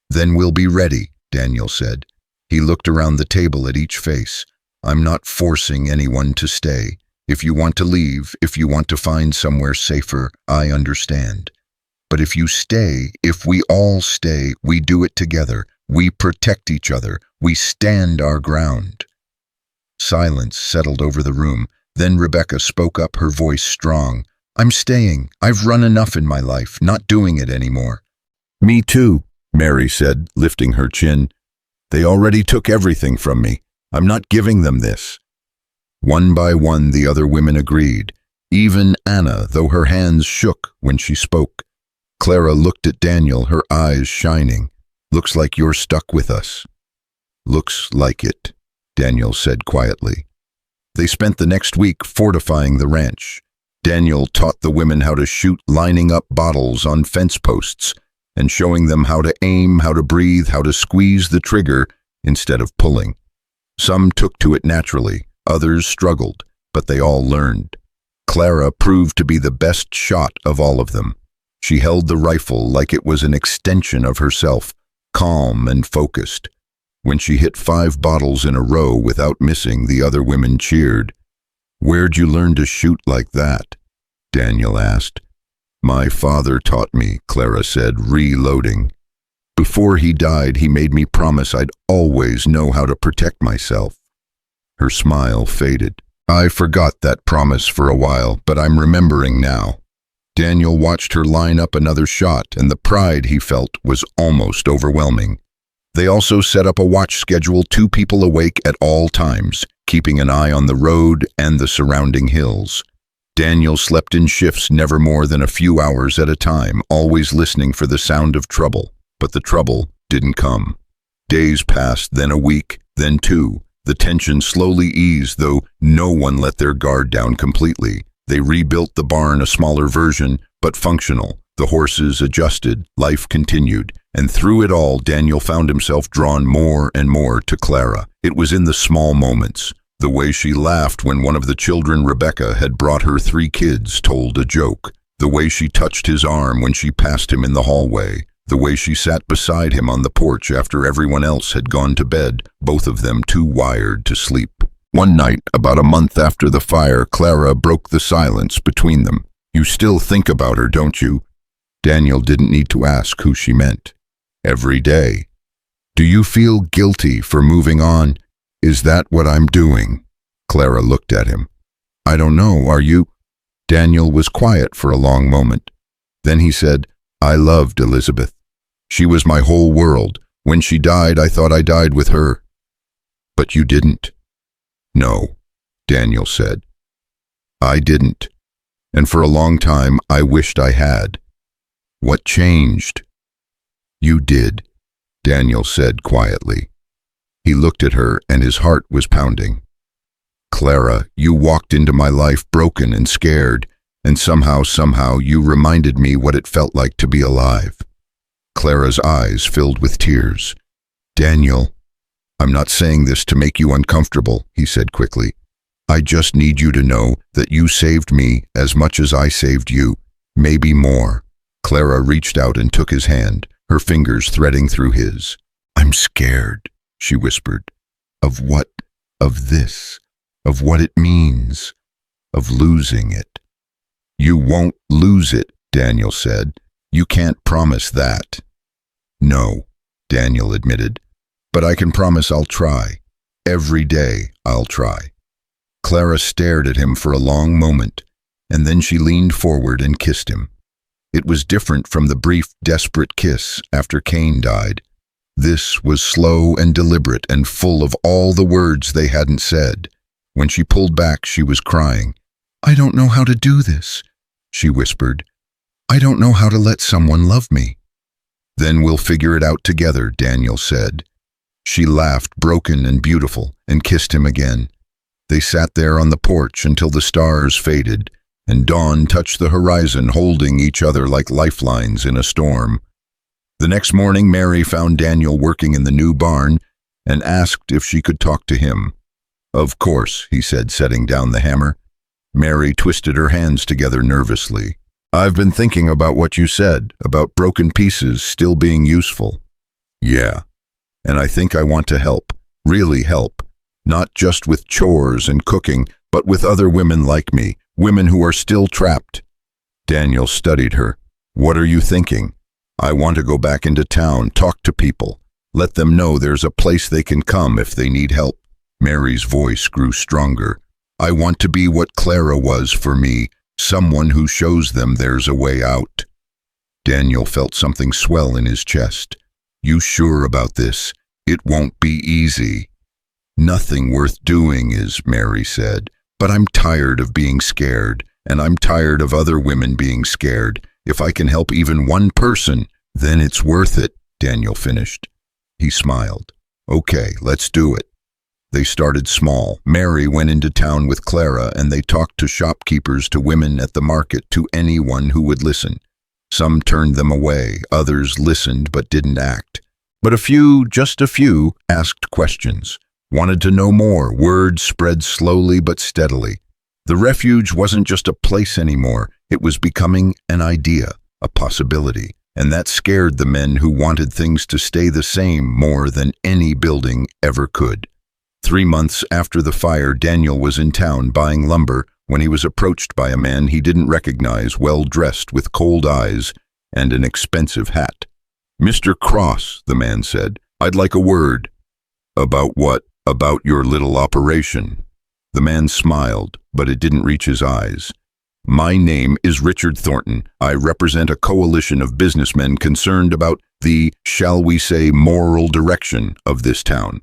"Then we'll be ready," Daniel said. He looked around the table at each face. "I'm not forcing anyone to stay. If you want to leave, if you want to find somewhere safer, I understand. But if you stay, if we all stay, we do it together. We protect each other. We stand our ground." Silence settled over the room. Then Rebecca spoke up, her voice strong. "I'm staying. I've run enough in my life, not doing it anymore." "Me too," Mary said, lifting her chin. "They already took everything from me. I'm not giving them this." One by one, the other women agreed. Even Anna, though her hands shook when she spoke. Clara looked at Daniel, her eyes shining. "Looks like you're stuck with us." "Looks like it," Daniel said quietly. They spent the next week fortifying the ranch. Daniel taught the women how to shoot, lining up bottles on fence posts, and showing them how to aim, how to breathe, how to squeeze the trigger instead of pulling. Some took to it naturally, others struggled, but they all learned. Clara proved to be the best shot of all of them. She held the rifle like it was an extension of herself, calm and focused. When she hit 5 bottles in a row without missing, the other women cheered. "Where'd you learn to shoot like that?" Daniel asked. "My father taught me," Clara said, reloading. Before he died, he made me promise I'd always know how to protect myself." Her smile faded. "I forgot that promise for a while, but I'm remembering now." Daniel watched her line up another shot, and the pride he felt was almost overwhelming. They also set up a watch schedule, 2 people awake at all times, keeping an eye on the road and the surrounding hills. Daniel slept in shifts never more than a few hours at a time, always listening for the sound of trouble. But the trouble didn't come. Days passed, then a week, then 2. The tension slowly eased, though no one let their guard down completely. They rebuilt the barn, a smaller version, but functional. The horses adjusted, life continued, and through it all, Daniel found himself drawn more and more to Clara. It was in the small moments. The way she laughed when one of the children, Rebecca, had brought her 3 kids, told a joke. The way she touched his arm when she passed him in the hallway. The way she sat beside him on the porch after everyone else had gone to bed, both of them too wired to sleep. One night, about a month after the fire, Clara broke the silence between them. "You still think about her, don't you?" Daniel didn't need to ask who she meant. "Every day." "Do you feel guilty for moving on? Is that what I'm doing?" Clara looked at him. "I don't know, are you?" Daniel was quiet for a long moment. Then he said, "I loved Elizabeth. She was my whole world. When she died, I thought I died with her." "But you didn't." "No," Daniel said. "I didn't. And for a long time, I wished I had." "What changed?" "You did," Daniel said quietly. He looked at her and his heart was pounding. "Clara, you walked into my life broken and scared, and somehow you reminded me what it felt like to be alive." Clara's eyes filled with tears. "Daniel, I'm not saying this to make you uncomfortable," he said quickly. "I just need you to know that you saved me as much as I saved you, maybe more." Clara reached out and took his hand, her fingers threading through his. "I'm scared," she whispered. "Of what? Of this? Of what it means? Of losing it." "You won't lose it," Daniel said. "You can't promise that." "No," Daniel admitted. "But I can promise I'll try. Every day I'll try." Clara stared at him for a long moment, and then she leaned forward and kissed him. It was different from the brief, desperate kiss after Cain died. This was slow and deliberate and full of all the words they hadn't said. When she pulled back, she was crying. "I don't know how to do this," she whispered. "I don't know how to let someone love me." "Then we'll figure it out together," Daniel said. She laughed, broken and beautiful, and kissed him again. They sat there on the porch until the stars faded, and dawn touched the horizon, holding each other like lifelines in a storm. The next morning, Mary found Daniel working in the new barn and asked if she could talk to him. "Of course," he said, setting down the hammer. Mary twisted her hands together nervously. "I've been thinking about what you said, about broken pieces still being useful." "Yeah, and I think I want to help, really help, not just with chores and cooking, but with other women like me, women who are still trapped." Daniel studied her. "What are you thinking?" "I want to go back into town, talk to people, let them know there's a place they can come if they need help." Mary's voice grew stronger. "I want to be what Clara was for me, someone who shows them there's a way out." Daniel felt something swell in his chest. "You sure about this? It won't be easy." "Nothing worth doing is," Mary said. "But I'm tired of being scared, and I'm tired of other women being scared. If I can help even one person, then it's worth it," Daniel finished. He smiled. "Okay, let's do it." They started small. Mary went into town with Clara, and they talked to shopkeepers, to women at the market, to anyone who would listen. Some turned them away, others listened but didn't act. But a few, just a few, asked questions, wanted to know more. Word spread slowly but steadily. The refuge wasn't just a place anymore. It was becoming an idea, a possibility. And that scared the men who wanted things to stay the same more than any building ever could. 3 months after the fire, Daniel was in town buying lumber when he was approached by a man he didn't recognize, well-dressed with cold eyes and an expensive hat. "Mr. Cross," the man said, "I'd like a word." "About what?" "About your little operation." The man smiled, but it didn't reach his eyes. "My name is Richard Thornton. I represent a coalition of businessmen concerned about the, shall we say, moral direction of this town."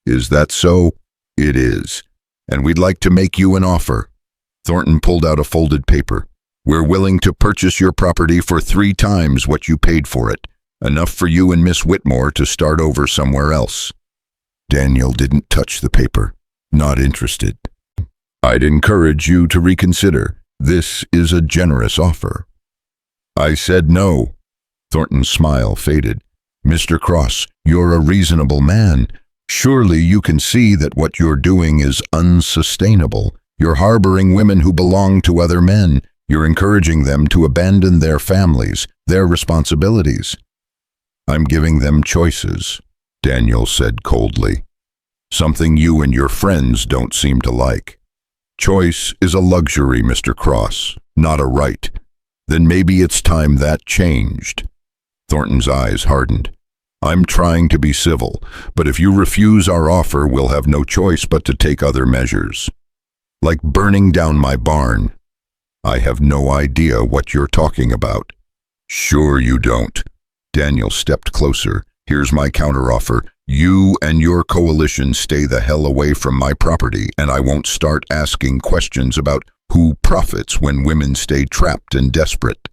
"Is that so?" "It is. And we'd like to make you an offer." Thornton pulled out a folded paper. "We're willing to purchase your property for 3 times what you paid for it. Enough for you and Miss Whitmore to start over somewhere else." Daniel didn't touch the paper. "Not interested." "I'd encourage you to reconsider. This is a generous offer." "I said no." Thornton's smile faded. "Mr. Cross, you're a reasonable man. Surely you can see that what you're doing is unsustainable. You're harboring women who belong to other men. You're encouraging them to abandon their families, their responsibilities." "I'm giving them choices," Daniel said coldly. "Something you and your friends don't seem to like. Choice is a luxury, Mr. Cross, not a right. Then maybe it's time that changed." Thornton's eyes hardened. "I'm trying to be civil, but if you refuse our offer, we'll have no choice but to take other measures. Like burning down my barn." "I have no idea what you're talking about." "Sure you don't." Daniel stepped closer. "Here's my counteroffer. You and your coalition stay the hell away from my property, and I won't start asking questions about who profits when women stay trapped and desperate."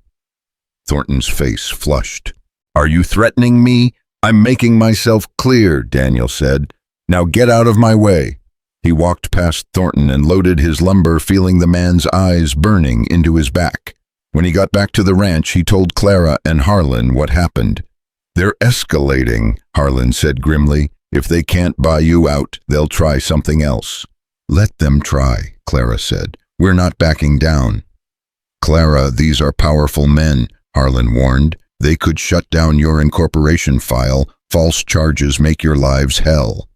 Thornton's face flushed. "Are you threatening me?" "I'm making myself clear," Daniel said. "Now get out of my way." He walked past Thornton and loaded his lumber, feeling the man's eyes burning into his back. When he got back to the ranch, he told Clara and Harlan what happened. "They're escalating," Harlan said grimly. "If they can't buy you out, they'll try something else." "Let them try," Clara said. "We're not backing down." "Clara, these are powerful men," Harlan warned. "They could shut down your incorporation file. False charges make your lives hell."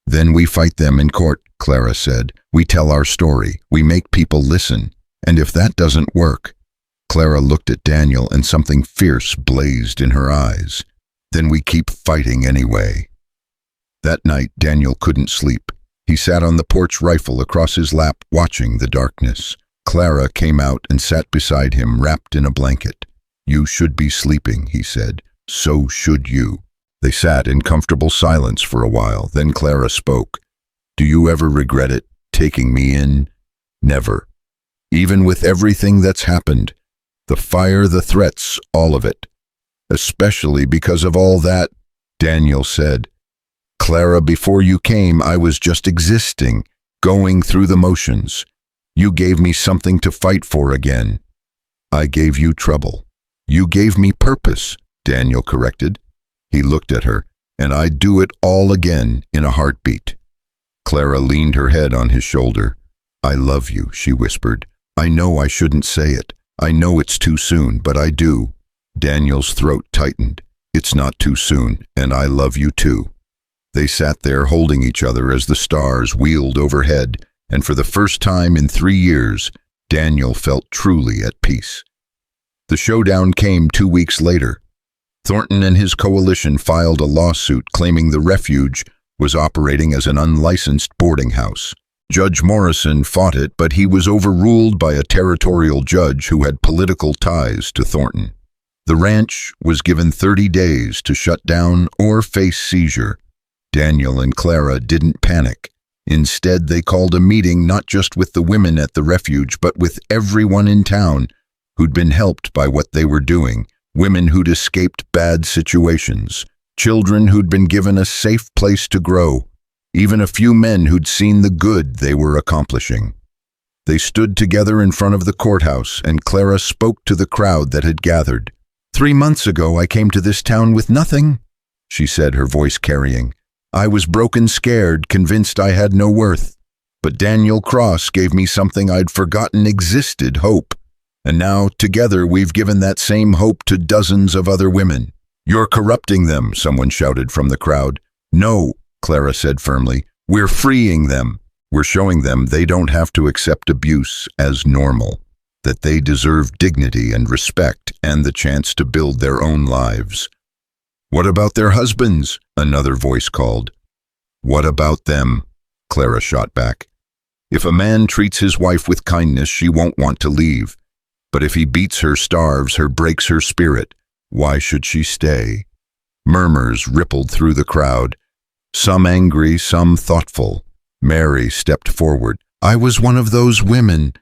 "Then we fight them in court," Clara said. "We tell our story. We make people listen. And if that doesn't work—" Clara looked at Daniel and something fierce blazed in her eyes. "Then we keep fighting anyway." That night, Daniel couldn't sleep. He sat on the porch rifle across his lap, watching the darkness. Clara came out and sat beside him, wrapped in a blanket. "You should be sleeping," he said. "So should you." They sat in comfortable silence for a while. Then Clara spoke. "Do you ever regret it, taking me in?" "Never. Even with everything that's happened. The fire, the threats, all of it. Especially because of all that," Daniel said. "Clara, before you came, I was just existing, going through the motions. You gave me something to fight for again." "I gave you trouble." "You gave me purpose," Daniel corrected. He looked at her. "And I'd do it all again in a heartbeat." Clara leaned her head on his shoulder. "I love you," she whispered. "I know I shouldn't say it. I know it's too soon, but I do." Daniel's throat tightened. "It's not too soon, and I love you too." They sat there holding each other as the stars wheeled overhead, and for the first time in 3 years, Daniel felt truly at peace. The showdown came 2 weeks later. Thornton and his coalition filed a lawsuit claiming the refuge was operating as an unlicensed boarding house. Judge Morrison fought it, but he was overruled by a territorial judge who had political ties to Thornton. The ranch was given 30 days to shut down or face seizure. Daniel and Clara didn't panic. Instead, they called a meeting not just with the women at the refuge, but with everyone in town who'd been helped by what they were doing. Women who'd escaped bad situations, children who'd been given a safe place to grow, even a few men who'd seen the good they were accomplishing. They stood together in front of the courthouse, and Clara spoke to the crowd that had gathered. "3 months ago, I came to this town with nothing," she said, her voice carrying. "I was broken, scared, convinced I had no worth. But Daniel Cross gave me something I'd forgotten existed, hope. And now, together, we've given that same hope to dozens of other women." "You're corrupting them," someone shouted from the crowd. "No," Clara said firmly. "We're freeing them. We're showing them they don't have to accept abuse as normal, that they deserve dignity and respect and the chance to build their own lives." What about their husbands? Another voice called. What about them? Clara shot back. If a man treats his wife with kindness, she won't want to leave. But if he beats her, starves her, breaks her spirit, why should she stay? Murmurs rippled through the crowd, some angry, some thoughtful. Mary stepped forward. I was one of those women,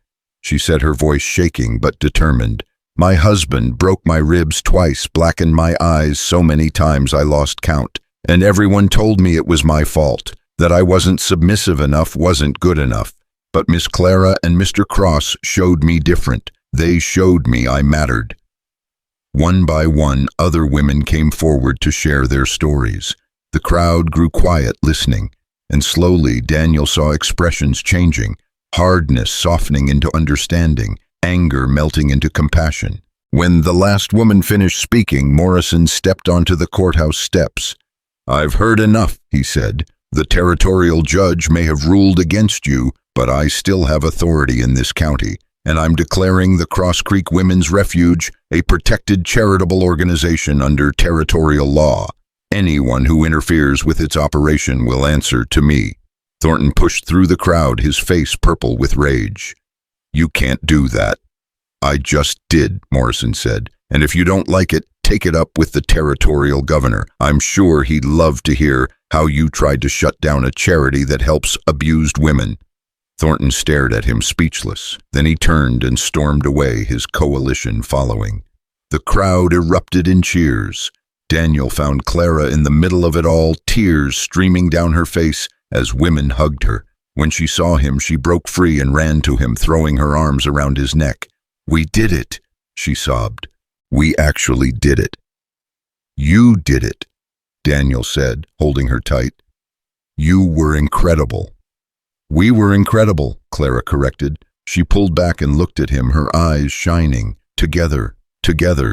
she said, her voice shaking but determined. My husband broke my ribs twice, blackened my eyes so many times I lost count, and everyone told me it was my fault, that I wasn't submissive enough, wasn't good enough. But Miss Clara and Mr. Cross showed me different. They showed me I mattered. One by one, other women came forward to share their stories. The crowd grew quiet, listening, and slowly Daniel saw expressions changing, hardness softening into understanding, anger melting into compassion. When the last woman finished speaking, Morrison stepped onto the courthouse steps. I've heard enough, he said. The territorial judge may have ruled against you, but I still have authority in this county, and I'm declaring the Cross Creek Women's Refuge a protected charitable organization under territorial law. Anyone who interferes with its operation will answer to me. Thornton pushed through the crowd, his face purple with rage. You can't do that. I just did, Morrison said, and if you don't like it, take it up with the territorial governor. I'm sure he'd love to hear how you tried to shut down a charity that helps abused women. Thornton stared at him, speechless. Then he turned and stormed away, his coalition following. The crowd erupted in cheers. Daniel found Clara in the middle of it all, tears streaming down her face as women hugged her. When she saw him, she broke free and ran to him, throwing her arms around his neck. We did it, she sobbed. We actually did it. You did it, Daniel said, holding her tight. You were incredible. We were incredible, Clara corrected. She pulled back and looked at him, her eyes shining. Together,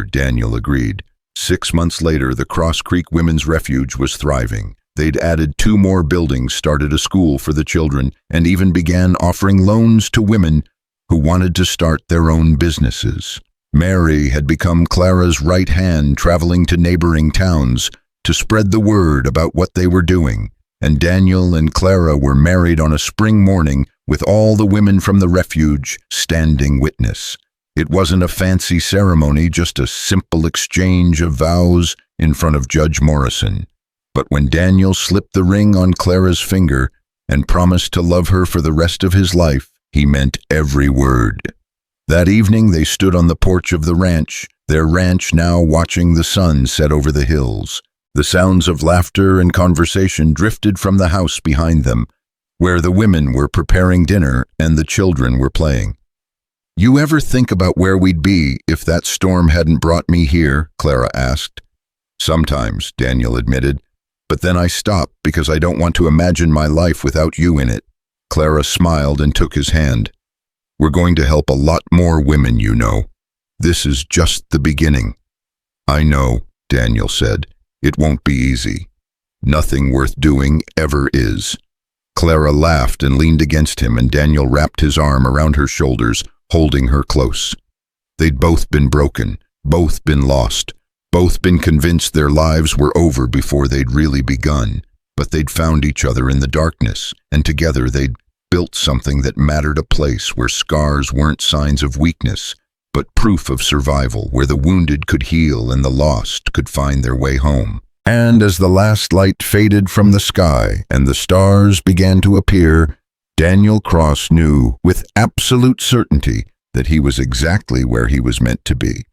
Daniel agreed. 6 months later, the Cross Creek Women's Refuge was thriving. They'd added 2 more buildings, started a school for the children, and even began offering loans to women who wanted to start their own businesses. Mary had become Clara's right hand, traveling to neighboring towns to spread the word about what they were doing. And Daniel and Clara were married on a spring morning with all the women from the refuge standing witness. It wasn't a fancy ceremony, just a simple exchange of vows in front of Judge Morrison. But when Daniel slipped the ring on Clara's finger and promised to love her for the rest of his life, he meant every word. That evening they stood on the porch of the ranch, their ranch now watching the sun set over the hills. The sounds of laughter and conversation drifted from the house behind them, where the women were preparing dinner and the children were playing. You ever think about where we'd be if that storm hadn't brought me here? Clara asked. Sometimes, Daniel admitted, but then I stop because I don't want to imagine my life without you in it. Clara smiled and took his hand. We're going to help a lot more women, you know. This is just the beginning. I know, Daniel said. It won't be easy. Nothing worth doing ever is. Clara laughed and leaned against him, and Daniel wrapped his arm around her shoulders, holding her close. They'd both been broken, both been lost, both been convinced their lives were over before they'd really begun. But they'd found each other in the darkness, and together they'd built something that mattered, a place where scars weren't signs of weakness, but proof of survival, where the wounded could heal and the lost could find their way home. And as the last light faded from the sky and the stars began to appear, Daniel Cross knew with absolute certainty that he was exactly where he was meant to be.